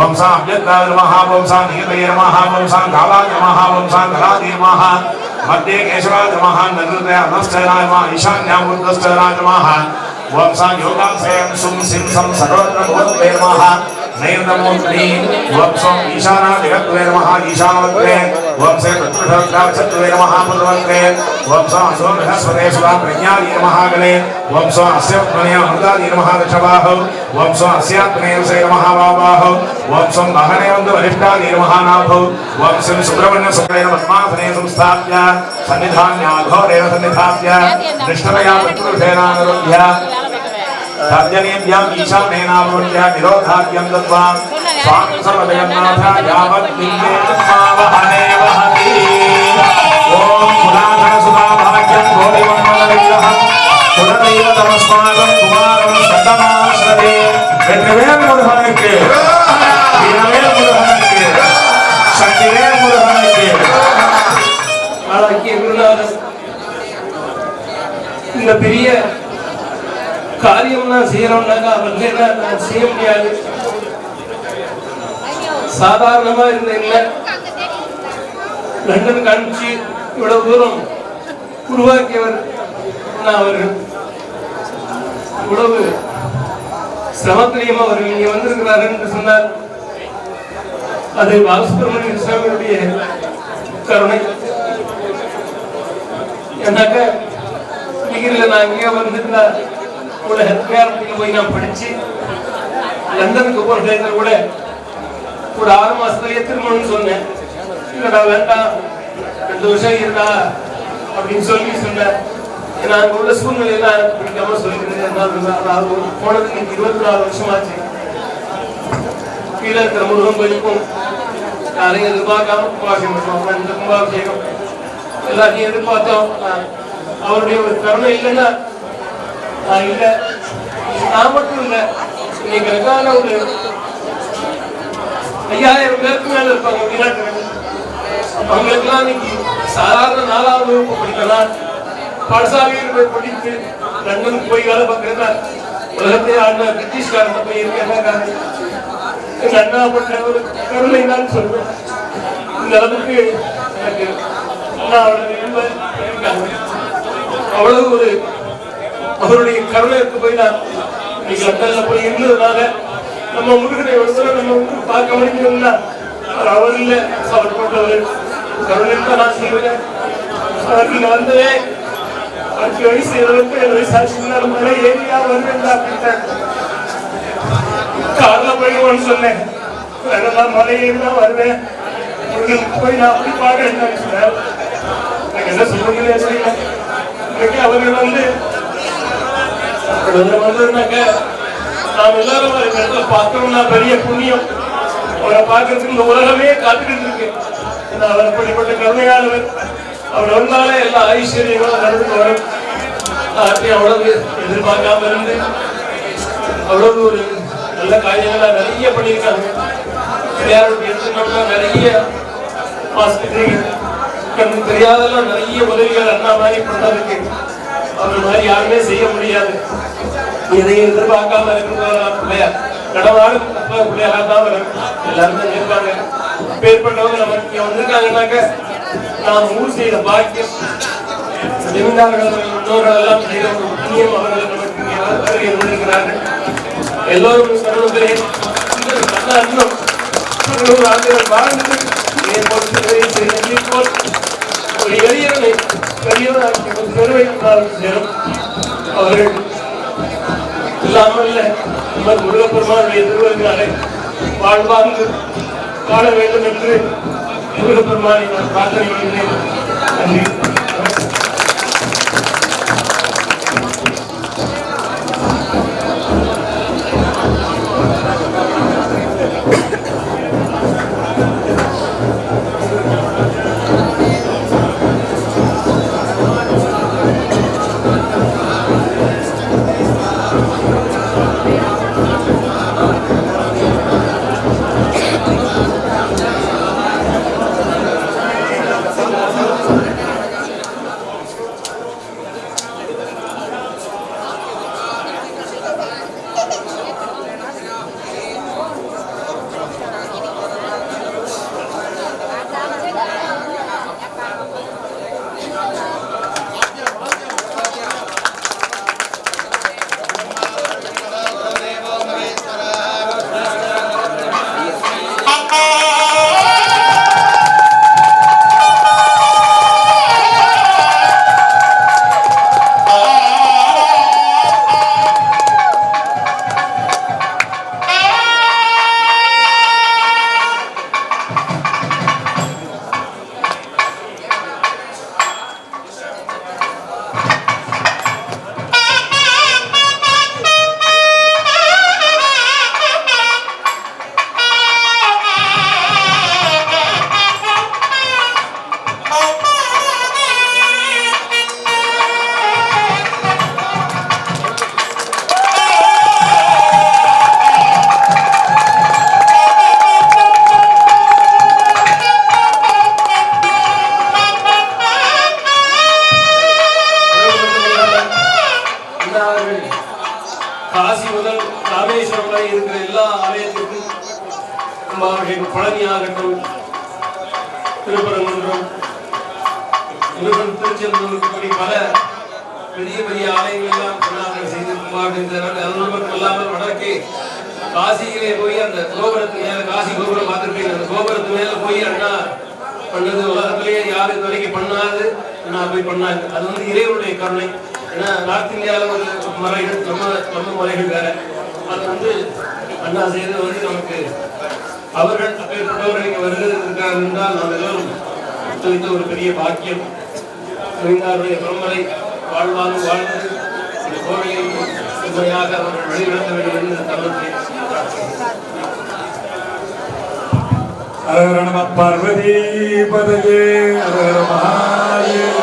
ओम सां अव्यक्ताय नमः ओम सां नियतये नमः ओम सां कालाय नमः ओम सां कलादे नमः मध्ये केशवाय नमः नगृते अनष्टयाय नमः ईशान्यामुद्दष्टयाय नमः ओम सां योगाक्षयं सुं सिं सं सर्वत्र नमः नैर्नमोऽग्नि ओम सो ईशानादिगत्वे नमः ईशानवत्वे ओम से तत्पुरुषोत्तरावचत्वे नमः पुत्रवत्वे ओम सो असो बृहस्पते सुवा प्रज्ञादि नमः गले ओम सो अस्य प्रणय अमृतादि नमः दशबाहो ओम सो अस्यात्मनेवसे नमः वाबाहो ओम सो महनेवन्द वरिष्ठादि नमः नाभो ओम सो सुब्रह्मण्य शुक्लेन पद्मासने संस्थाप्य सन्निधान्याघोरेण सन्निधाप्य दृष्टतया तत्पुरुषेणानुरुध्य तर्जनेभ्याम् ईशानेनावृत्य निरोधाद्यं दत्त्वा स्वां सर्वजगन्नाथ यावद्दिव्येतुमावहने वहति ॐ सुधाधनसुधाभाग्यं घोरिमण्डलविग्रहं कुलदैव तमस्माकं कुमारं शतमाश्रये வெற்றிவேல் முருகனுக்கு வீரவேல் முருகனுக்கு சக்திவேல் முருகனுக்கு ஆளாக்கிய குருநாதர் இந்த பெரிய காரியம்னா செய்யறோம்னாக்கா அவர்களே நான் செய்ய முடியாது. சாதாரணமா இருந்த இல்லை லண்டன் காமிச்சு இவ்வளவு தூரம் உருவாக்கியவர் அவர்கள். இவ்வளவு சிரமத்திலையும் அவர்கள் இங்கே வந்திருக்கிறார் என்று சொன்னார். அது பாலசுப்ரமணிய சுவாமியுடைய கருணை. ஏன்னாக்க டிகிரியில் நான் இங்கே வந்திருந்தா கூட ஹெல்த் போய் நான் படிச்சு லண்டனுக்கு போன டைத்தில் கூட ஒரு 6 மாசத்துலயே திருமணம்னு சொன்னேன். இல்லடா வேண்டாம் 2 வருஷம் இருந்தா அப்படின்னு சொல்லி சொன்னேன். ஏன்னா அங்கே உள்ள சூழ்நிலையெல்லாம் பிடிக்காம சொல்லிக்கிறேன். போனதுக்கு 24 வருஷம் ஆச்சு. கீழே இருக்கிற முருகன் கோயிலுக்கும் யாரையும் எதிர்பார்க்காம கும்பாபிஷேகம் பண்ணுவாங்க. இந்த கும்பாபிஷேகம் எல்லாத்தையும் எதிர்பார்த்தோம். அவருடைய ஒரு கருணை இல்லைன்னா இல்ல நான் மட்டும் இல்ல இன்னைக்கு ரெக்கான ஒரு 5000 பேருக்கு மேல இருப்பாங்க வெளிநாட்டு. அவங்களுக்கெல்லாம் இன்னைக்கு சாதாரண 4ஆவது வகுப்பு படிக்கலாம் பாடசாலையில் போய் படித்து லண்டனுக்கு போய் வேலை பார்க்கறதா உலகத்தை ஆண்ட பிரிட்டிஷ்காரன் போய் இருக்காங்க. அண்ணாப்பட்ட ஒரு கருணை தான் சொல்றேன். இந்த அளவுக்கு எனக்கு அவ்வளவு ஒரு அவருடைய கருணைக்கு போய் நான் இன்னைக்கு லண்டன்ல போய் இருந்ததுனால நம்ம முருகனை ஒரு தடவை நம்ம பார்க்க முடியும்னா அவர் இல்லை அவர் போட்டவர் கருணை தான் நான் சொல்லுவேன். அவருக்கு வந்ததே அவருக்கு வயசு 27 வயசாச்சு. மழை ஏரியா வருவேன் அப்படின்ட்டாங்க. காரில் போயிடுவோம்னு சொன்னேன். வேணாம் மழை ஏறிதான் வருவேன் முருகனுக்கு போய் நான் அப்படி பார்க்கறேன் சொன்னேன். எனக்கு என்ன சொல்லுங்கன்னே தெரியல. இன்னைக்கு அவர்கள் வந்ததுனாக்க நாம் எல்லாரும் இடத்துல பார்த்தோம்னா பெரிய புண்ணியம். அவரை பார்க்கறதுக்கு இந்த உலகமே காத்துக்கிட்டு இருக்கு. அவர் அப்படிப்பட்ட கருணையாளவர். அவர் வந்தாலே எல்லா ஐஸ்வர்யங்களும் நடந்து வரும். அவ்வளவு எதிர்பார்க்காம இருந்து அவ்வளவு ஒரு நல்ல காரியங்களா நிறைய பண்ணியிருக்காங்க. பிள்ளையாருக்கு எடுத்துட்டோம்னா நிறைய ஆஸ்பத்திரிகள் கண்ணுக்கு தெரியாதெல்லாம் நிறைய உதவிகள் அண்ணா மாதிரி பண்ணதுக்கு அவர் மாதிரி யாருமே செய்ய முடியாது. எதையும் எதிர்பார்க்காம இருக்கிறதா பிள்ளையார் கடவுளாலும் பிள்ளையாரா தான் எல்லாருமே இருப்பாங்க. பேர்பட்டவங்க நம்ம இங்க வந்திருக்காங்கன்னாக்க நாம் ஊர் செய்த பாக்கியம் ஜமீன்தார்கள் முன்னோர்கள் எல்லாம் செய்த புண்ணியம் அவர்கள் நமக்கு இருந்திருக்கிறார்கள். எல்லோரும் சரணத்திலே இன்னும் 100 ஆண்டுகள் வாழ்ந்து ஒரு எளியவனை பெரியவனாக்கி பெருமை சேரும். அவர்கள் இல்லாமல் முருகப்பெருமானுடைய திருவருளாலே வாழ்வாங்கு வாழ வேண்டும் என்று முருகப்பெருமானை நான் பிரார்த்தனை செய்கிறேன். நன்றி. ராமேஸ்வரம் வரை இருக்கிற எல்லா ஆலயத்திற்கும் கும்பாபிஷேகம், பழனி ஆகட்டும், திருப்பரங்குன்றம், திருச்செந்தூர், இப்படி பல பெரிய பெரிய ஆலயங்கள் எல்லாம் சொன்னார்கள் செய்து கும்பாபிஷேகம். அது மட்டும் இல்லாமல் வடக்கே காசியிலே போய் அந்த கோபுரத்து மேல, காசி கோபுரம் பார்த்துருப்பீங்க, அந்த கோபுரத்து மேல போய் அண்ணா பண்ணது உலகத்திலேயே யாரும் இது வரைக்கும் பண்ணாது அண்ணா போய் பண்ணாங்க. அது வந்து இறைவனுடைய கருணை. ஏன்னா நார்த் இந்தியாவில் ஒரு முறைகள், நம்ம முறைகள் வேற. அது வந்து அண்ணா செய்தது வந்து நமக்கு அவர்கள் அப்பேற்பட்டவர்கள் இங்கே வருகிறார்கள் என்றால் நாம் எல்லோரும் ஒத்துழைத்த ஒரு பெரிய பாக்கியம். கவிஞருடைய பரம்பரை வாழ்வாங்கு வாழ்ந்து இந்த கோவிலை உண்மையாக அவர்கள் வழிநடத்த வேண்டும் என்று இந்த தருணத்தை ஹர நம பார்வதி பதயே ஹர மகாதேவ.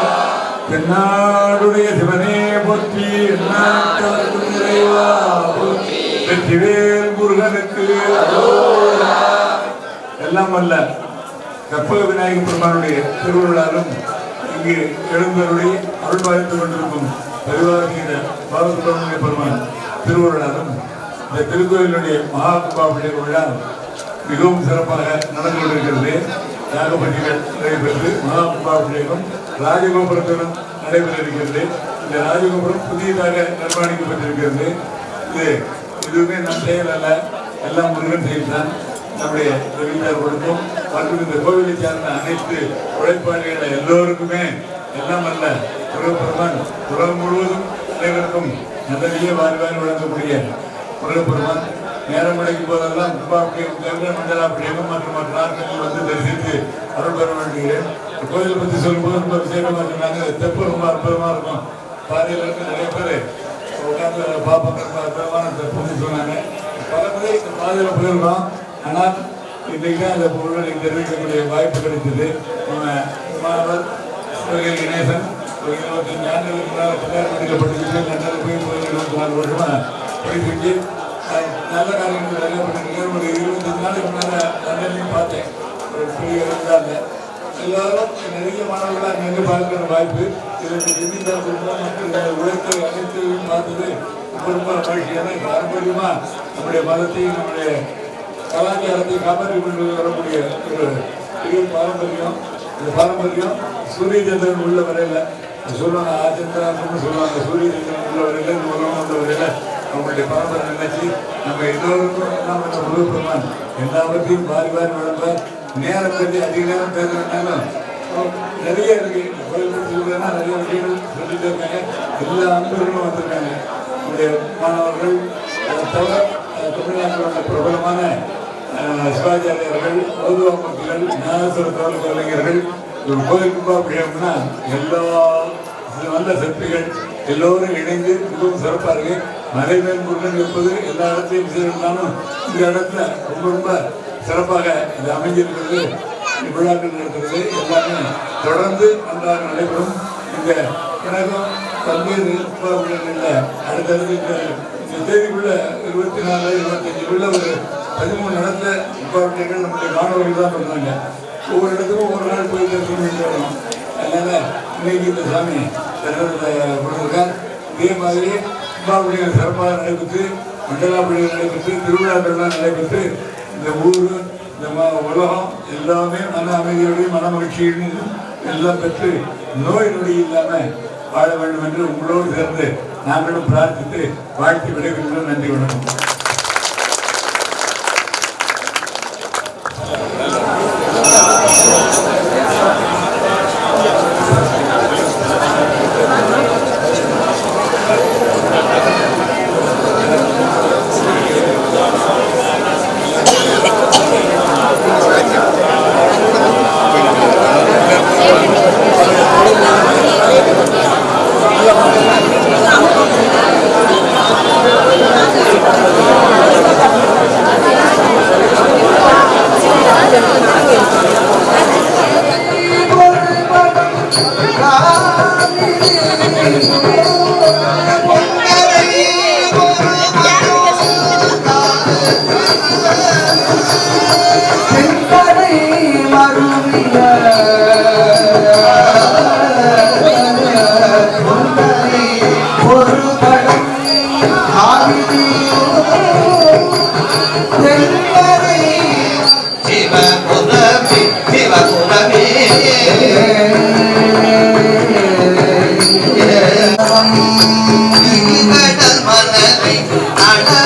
தென்னாடுடைய சிவனே போற்றி, எந்நாட்டவர்க்கும் இறைவா போற்றி, வெற்றிவேல் முருகனுக்கு எல்லாம் வல்ல கற்பக விநாயக பெருமானுடைய திருவிழாலும் இங்கு எழுந்தருளி அருள் பாலித்துக் கொண்டிருக்கும் பெருவாரீர பாலசுப்ரமணிய பெருமான் திருவிழாலும் இந்த திருக்கோயிலுடைய மகா கும்பாபிஷேக விழா மிகவும் சிறப்பாக நடந்து கொண்டிருக்கிறது. யாகபட்டிகள் நடைபெற்று மகா கும்பாபிஷேகம் ராஜகோபுரத்துடன் நடைபெற இருக்கிறது. இந்த ராஜகோபுரம் புதியதாக நிர்மாணிக்கப்பட்டிருக்கிறது. இதுவுமே நம் செயல் அல்ல, எல்லாம் முருகன் செயல் தான். நம்முடைய வீட்டார் கொடுக்கும் மற்றும் இந்த கோவிலை சார்ந்த அனைத்து உழைப்பாளிகள் எல்லோருக்குமே எல்லாம் அல்ல முருகப்பெருமான் உலகம் முழுவதும் அனைவருக்கும் நல்லதையே வாரி வழங்கக்கூடிய முருகப்பெருமான் நேரம் கிடைக்கும் போதெல்லாம் கும்பாபிஷேகம், மண்டலாபிஷேகம் மற்றும் மற்ற நாட்களில் வந்து தரிசித்து அருள் பெற வேண்டுகிறேன். கோயிலை பற்றி சொல்லும்போது ரொம்ப விசேஷமாக சொன்னாங்க. தெப்பு ரொம்ப அற்புதமாக இருக்கும். பாதையில் இருக்க நிறைய பேர் உட்காந்து பார்ப்பாங்க. அற்புதமான தெப்புன்னு சொன்னாங்க. பல முறை இந்த பாதையில் போயிருக்கோம். ஆனால் இன்றைக்கு தான் அந்த பொருளை தெரிவிக்கக்கூடிய வாய்ப்பு கிடைத்தது. மாணவர் சிவகங்கை கணேசன் 25 ஆண்டுகளுக்கு முன்னால் பிள்ளையார் படிக்கப்பட்டிருக்கு. லண்டனில் போய் 24 வருஷமாக படிச்சுட்டு நல்ல காரியங்கள் நிறைய பண்ணிருக்கேன். ஒரு 25 நாளைக்கு முன்னால் லண்டன்லையும் பார்த்தேன். ஒரு பெரிய இருந்தாங்க. எல்லாரும் நிறைய மாணவர்கள் அங்கங்கே பார்க்கிற வாய்ப்பு இதற்கு ஜெமீன்தார் குடும்பம் மற்றும் இந்த உழைத்த அனைத்தையும் பார்த்தது ரொம்ப மகிழ்ச்சியான பாரம்பரியமாக நம்முடைய மதத்தையும் நம்முடைய கலாச்சாரத்தை காப்பாற்றி கொண்டு வரக்கூடிய ஒரு பெரிய பாரம்பரியம். இந்த பாரம்பரியம் சூரிய சந்திரன் உள்ள வரையில் சொல்லுவாங்க, ஆச்சந்திரான்னு சொல்லுவாங்க. சூரிய சந்திரன் உள்ள வரையில் இந்த உலகம் வந்த வரையில் அவங்களுடைய பாரம்பரியம் நினைச்சு நம்ம எல்லோருக்கும் நாம் இந்த முருகப்பெருமான் எல்லாவற்றையும் வாரி வளர்ப்பார். நேரம் பற்றி அதிக நேரம் பேசுறதுனாலும் நிறைய இருக்கு. கோயில் பற்றி சொல்றதுன்னா நிறைய விஷயங்கள் சொல்லிட்டு இருக்காங்க. எல்லா அன்பர்களும் வந்திருக்காங்க. நம்முடைய மாணவர்கள், அதை தவிர தமிழ்நாட்டில் பிரபலமான சிவாச்சாரியர்கள், ஓதுவாமூர்த்திகள், ஞானேஸ்வர தோல் கலைஞர்கள். ஒரு கோயில் கும்பாபிஷேகம்னா எல்லா நல்ல சிற்பிகள் எல்லோரும் இணைந்து மிகவும் சிறப்பாக இருக்கு. மலைமேல் முருகன் இருப்பது எல்லா இடத்தையும் செய்யணும்னாலும் இந்த இடத்துல ரொம்ப ரொம்ப சிறப்பாக இது அமைஞ்சிருக்கிறது. விழாக்கள் நடக்கிறது. எல்லாமே தொடர்ந்து நன்றாக நடைபெறும். இந்த கழகம் பல்வேறு கும்பாபிஷேகங்களில் அடுத்தடுத்து இந்த தேதிக்குள்ள 24, 25 ஒரு 13 இடத்துல கும்பாபிஷேகங்கள் நம்முடைய மாணவர்கள் தான் பண்ணுறாங்க. ஒவ்வொரு இடத்துக்கும் ஒவ்வொரு நாள் போய் தரிசனம் வரணும். அதனால இன்னைக்கு இந்த சாமி கொடுத்துருக்கார். இதே மாதிரி கும்பாபிஷேகம் சிறப்பாக நடைபெற்று, மண்டலாபிஷேகம் நடைபெற்று, திருவிழாக்கள்லாம் நடைபெற்று இந்த ஊர், இந்த உலகம் எல்லாமே மன அமைதியோடையும் மன மகிழ்ச்சியோடையும் எல்லாம் பெற்று நோய் நொடி இல்லாமல் வாழ வேண்டும் என்று உங்களோடு சேர்ந்து நாங்களும் பிரார்த்தித்து வாழ்த்து விடைபெறுகிறோம். நன்றி, வணக்கம். Thank you.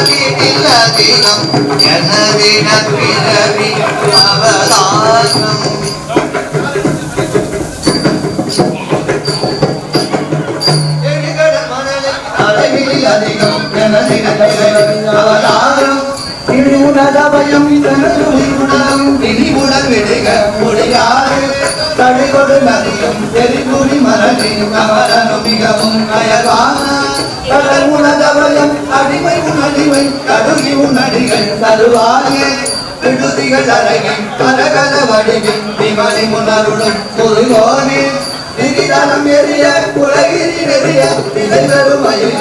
வீட்டிலதிகம் எனவிட பிறவி அவதாரம் அதிகம் எனவிட பிறவி அவதாரம் இழிவுணதவயம் இழிவுடன் விடுக முடியாது தடைகொடு நதியும் எரிபுரி மரணியும் கவலனும் மிகவும் அயல்வான கடல் உணதவயம் அடிமை உணடிமை கடுகி உணடிகள் தருவாயே விடுதிகள் அழகி கரகத வடிவின் விமலி முனருடும் முருகோனே திரிதனம் எரிய உலகிரி நெறிய இடைவருமையில்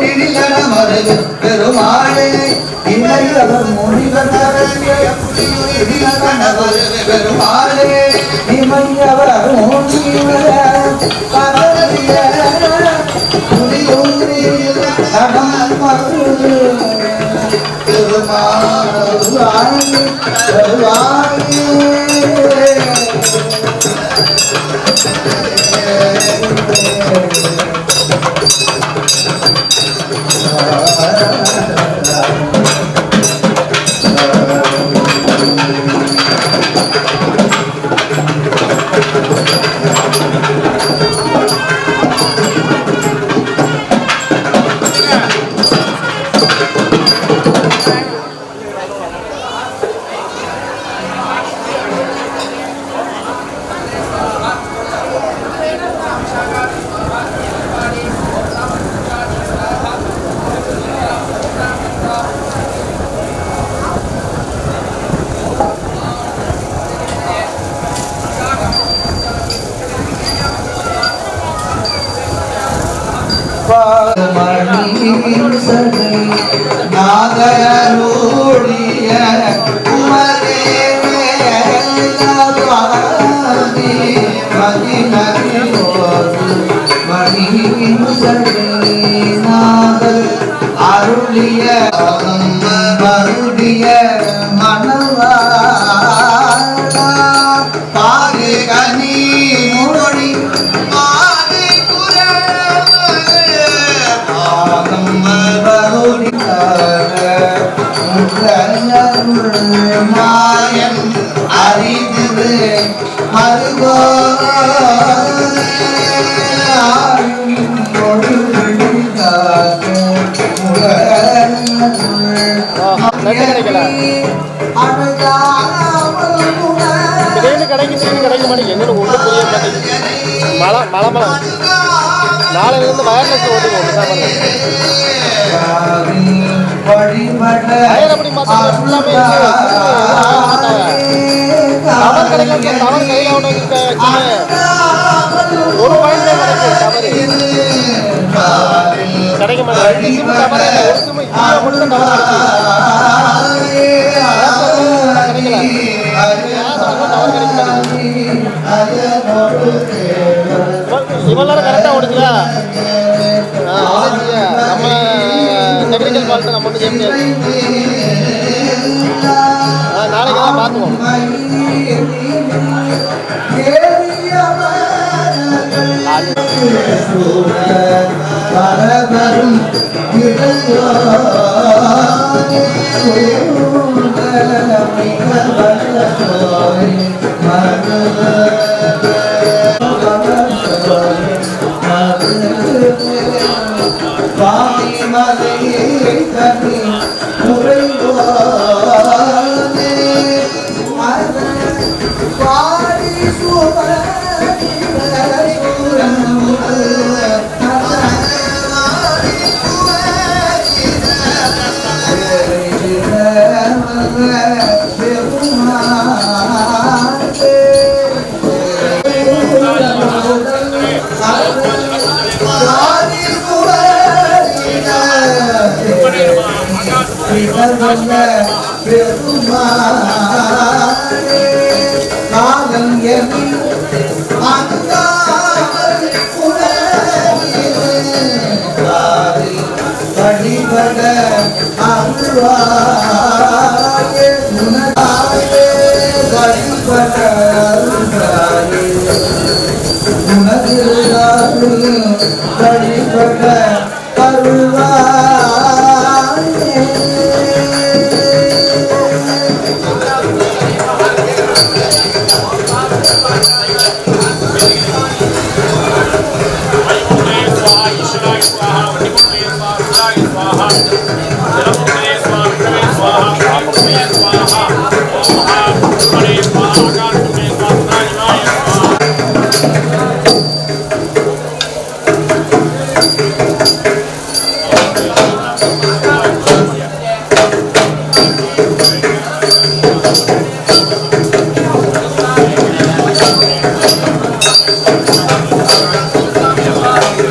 இடிலன மருது பெருமாளே இணையவர் முனிவர் பெருமாளே இமையவர் முனிவர் பதவிய முனியொன்றி நடம் மருது பெருமாளே பெருமாளே நாதரூடிய குமரே அருளிய மருடிய மனவா பாகு கனி மொழி பாகு மாயன் அறிந்து மருகோ கிடைக்க மாட்டேங்குது என்னன்னு ஒன்றும் புரிய மாட்டேங்குது மழை நாளையிலிருந்து வயர்லெஸ் ஓட்டுவோம் அப்படி ஒரு பாயிண்ட் கிடைக்க மாட்டேங்குது இவெல்லாம் கரெக்டாக ஓடுங்களா நம்ம டெக்னிக்கல் ஃபால்ட்டு நம்ம ஒன்றும் செய்ய முடியாது நாளைக்கு தான் பார்த்துவோம் அருள்வாய் जलमुक्तये स्वाहा विष्णवे स्वाहा विष्णवे स्वाहा ओम महागणपतये स्वाहा आकाशमे स्वाहा शिवाय स्वाहा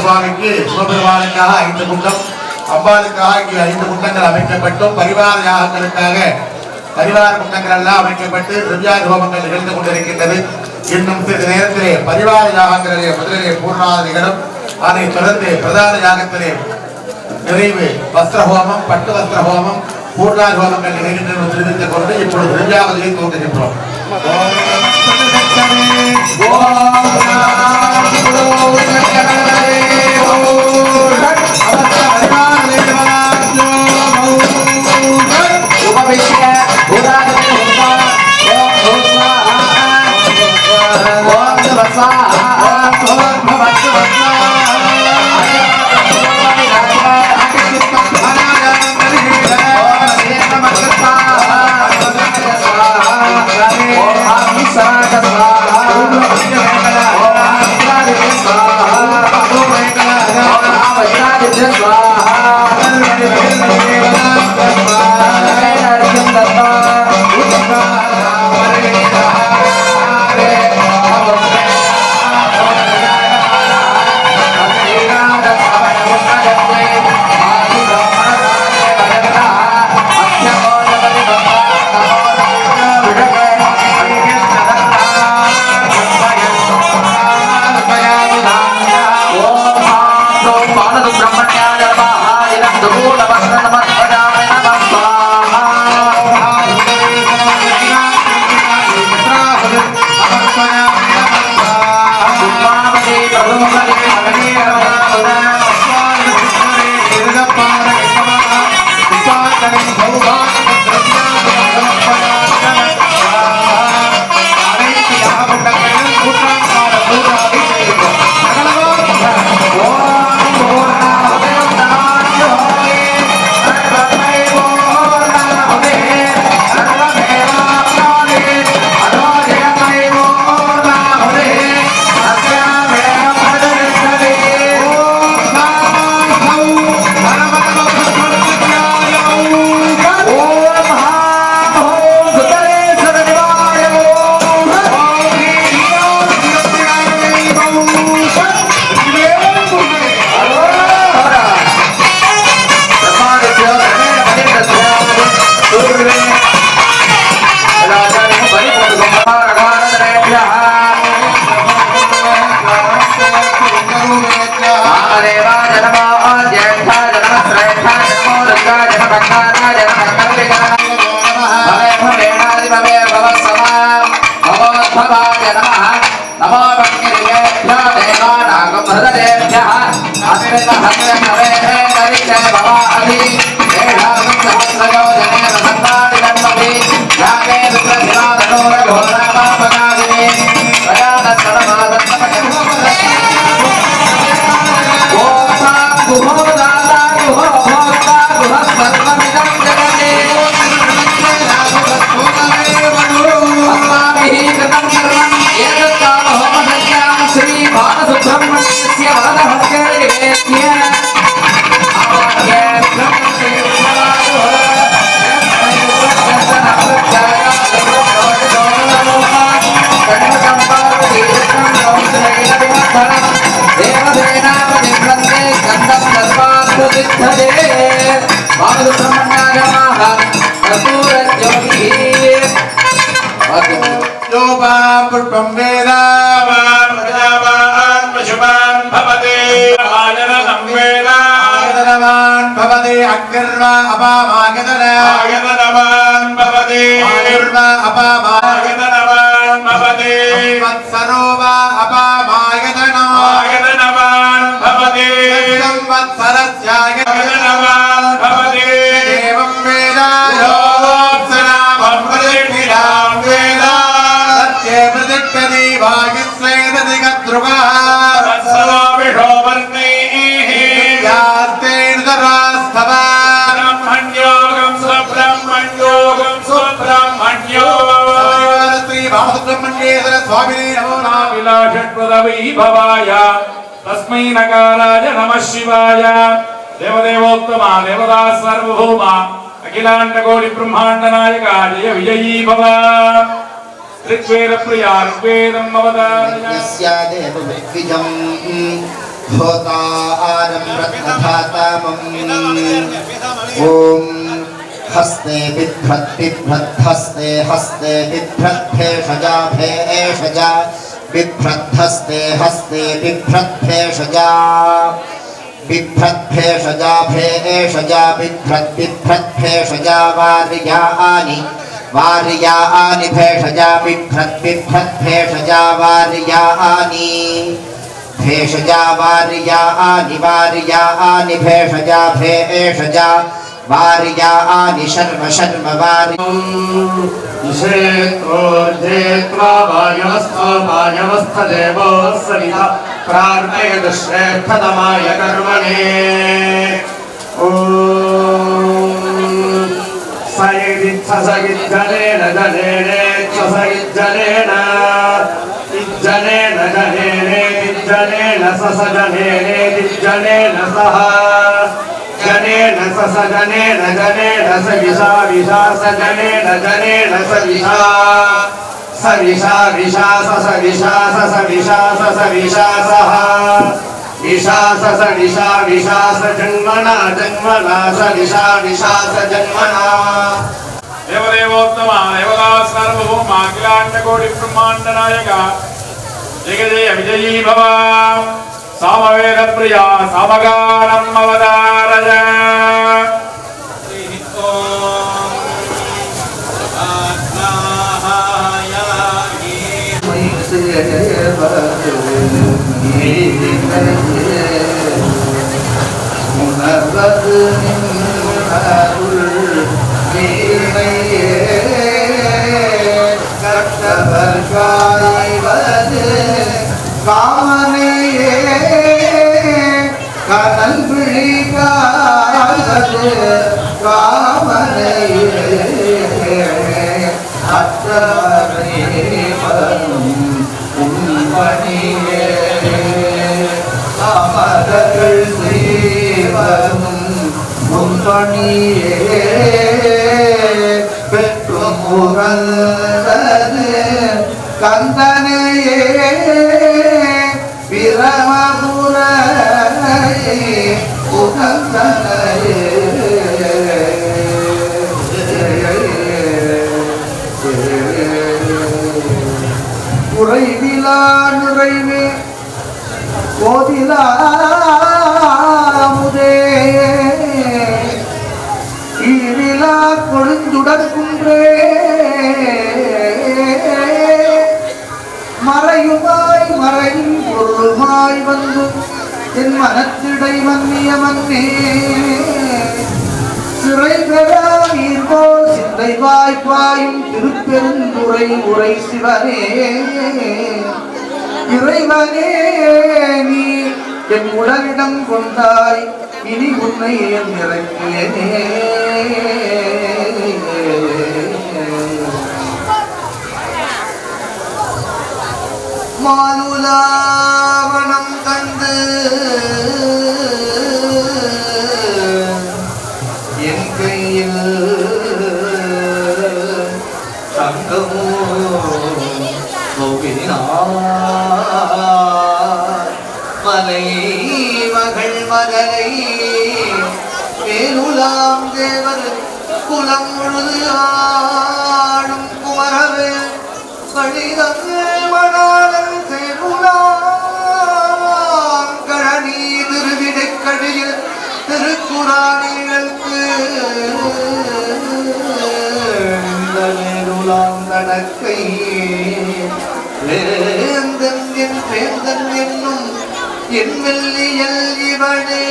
சுவாமிக்கு சிவபெருமானுக்காக 5 குண்டம், அம்பாளுக்காக இங்கே 5 குண்டங்கள் அமைக்கப்பட்டும் பரிவார யாகங்களுக்காக பரிவார குண்டங்கள் எல்லாம் அமைக்கப்பட்டு திவ்யாதி ஹோமங்கள் நிகழ்ந்து கொண்டிருக்கின்றது. இன்னும் சிறிது நேரத்திலே பரிவார யாகங்களிலே முதலிலே பூர்ணாதிகளும் அதைத் தொடர்ந்து பிரதான யாகத்திலே நிறைவு வஸ்திர ஹோமம், பட்டு வஸ்திர ஹோமம், பூர்ணாதி ஹோமங்கள் நிகழ்கின்றன தெரிவித்துக் கொண்டு இப்பொழுது திவ்யாவதியை துவங்குகின்றோம். Oh, योपां पुष्पं वेदावान् प्रजावान् पशुवान् भवते आयतनं वेदायतनवान् भवते अग्निर्वा अपामायतनायतनवान् भवते आयुर्वा अपामायतनवान् भवते संवत्सरो वा अपामायतनायतनवान् भवते संवत्सरस्यायतनवान् भवते एवं वेदा योऽप्सरामं प्रतिष्ठितां वेदा प्रतिष्ठति वायुस्वेदधिगद्रुवः तत्सर्वविषो वर्णैः यास्तेन तरास्तवा ब्रह्मण्योगं स्वब्रह्मण्योगं स्वब्रह्मण्यो श्री वासुब्रह्मण्येश्वर स्वामिने नमो नमः विलाषट्पदवैभवाय तस्मै नकाराय नमः शिवाय देवदेवोत्तमा देवता सर्वभौमा अखिलाण्डकोटि ब्रह्माण्ड नायका जय विजयी भव ऋग्वेद प्रिया ऋग्वेदम् अवतारय यस्यादेव विद्विजं होतारं रत्नधातामम् ॐ हस्ते बिभ्रत् बिभ्रत् हस्ते हस्ते बिभ्रत् भेषजा भेषजा बिभ्रत् हस्ते हस्ते बिभ्रत् भेषजा बिभ्रत् भेषजा भेषजा बिभ्रत् बिभ्रत् भेषजा वार्यानि वार्यानि भेषजा बिभ्रत् बिभ्रत् भेषजा वार्यानि भेषजा वार्यानि वार्यानि भेषजा भेषजा वार्यानि शर्म शर्म क्षेत्रोर्जेत्वा वायवस्थदेवो सविता प्रार्थयतु श्रेष्ठतमाय कर्मणे सगिज्जलेन जलेनेच्छसगिज्जलेन इज्जलेन जलेनेतिज्जलेन ससजलेनेतिज्जलेन सह जनेन ससजनेन जनेन सविषा विषा सजनेन जनेन सविषा सविषा विषा ससविषा ससविषा ससविषा सह विषा ससविषा विषा सजन्मना जन्मना सविषा विषा सजन्मना देवदेवोत्तमा देवता सर्वभौमा अखिलाण्डकोटि ब्रह्माण्ड नायका जय जय विजयी भव सामवेद प्रिया सामगानम् अवतारय காமனையே கடல் விழிக்காதது காமனையே அற்றவரே வரும் உண்மணியே அமரர்கள் செய்வரும் உண்மணியே பெற்றும் உகந்தது கந்தனையே பிரமபுரையே உகந்தனையே குறைவிலா நிறைவே கோதிலாமுதே ஈரிலா கொழுந்துடற்குன்றே மறையுமாய் மறையும் பொருளுமாய் வந்து என் மனத்திடை மன்னிய மன்னே சிறை பெறா நீர்போல் சிந்தை வாய்ப்பாயும் திருப்பெருந்துறை உரை சிவனே இறைவனே நீ என் உடலிடம் கொண்டாய் இனி உன்னை என் இறக்கியனே மாலுலாவணம் தந்து என் கையில் தங்கமோ மலை மகள் மகளை மேலுலாம் தேவர் குலம் முழுது ஆடும் குமரவே கணிதங்கே மணாலன் சேருளான் கழனி திருவிடைக்கடியில் திருக்குறானிற்கு நேருளாம் நடக்கை வேந்தன் என் வேந்தன் என்னும் என் வெள்ளியல் இவனே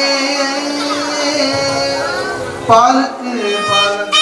பாலுக்கு பாலன்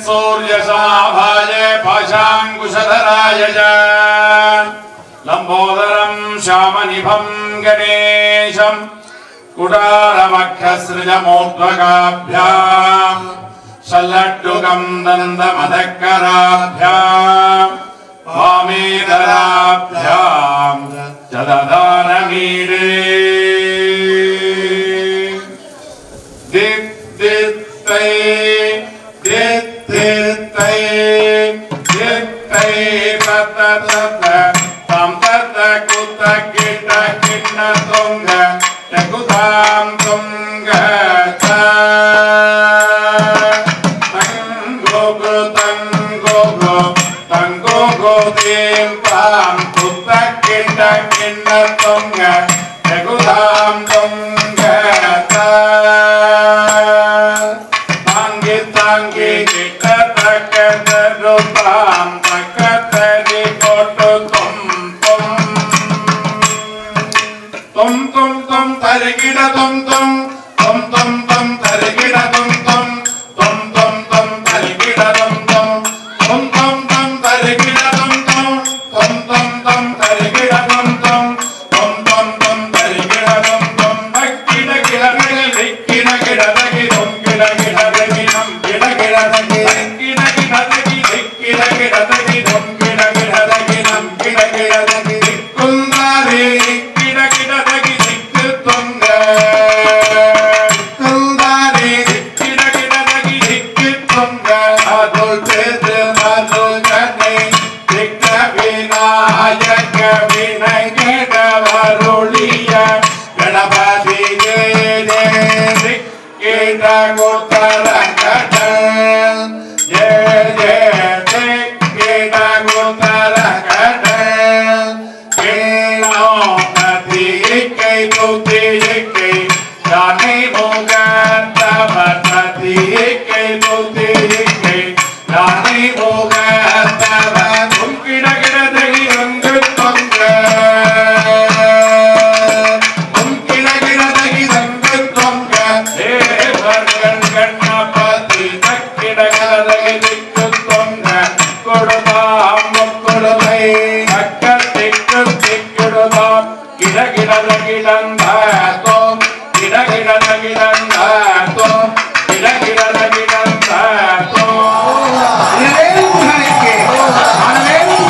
सूर्यसमाभाय पाशाङ्कुशधराय च लम्बोदरं श्यामनिभं गणेशं कुटारमक्षसृजमोद्भगाभ्याम् शल्लड्डुकं दन्तमदकराभ्याम् वामेतराभ्याम् जददानमीडे दित्तित्तै दित्तित्तै दित्तै तततत तं तत कुत किट किन्न तुंग तकुतां तुंग च तंगो दें तां कुत किट किन्न तुंग तकुतां तुंग च तांगे तांगे किट तक दरुतां तक तरी कोट तुम तरिगिड तुम तरिगिड तुम तरिगिड तुम तरिगिड तुम तरिगिड तरिगिड किड किड किड किड दगि तुम किड किड दगि नम किड किड दगि किड किड दगि किड किड दगि तुम किड किड दगि नम किड किड दगि कुंदारी किड किड दगि तुंग कुंदारी किड किड दगि तुंग अदुल तेज मधुल जने दिक्क विनायक विनय वरुलिया गणपति जय कीट गोतर कटल जय जय कीट गोतर कटल केनो नदी कई तुति कई जाने मोगत बतती कई तुति कई जाने मोगत तुम किड किड दगी रंग तुंग तुम किड किड दगी रंग तुंग हे भगवान गणपति किड किड दगी दिक्क तुंग कोडदाम कोडदै अक्क दिक्क दिक्कुडदाम किड किड दगी दंध तुम किड किड दगी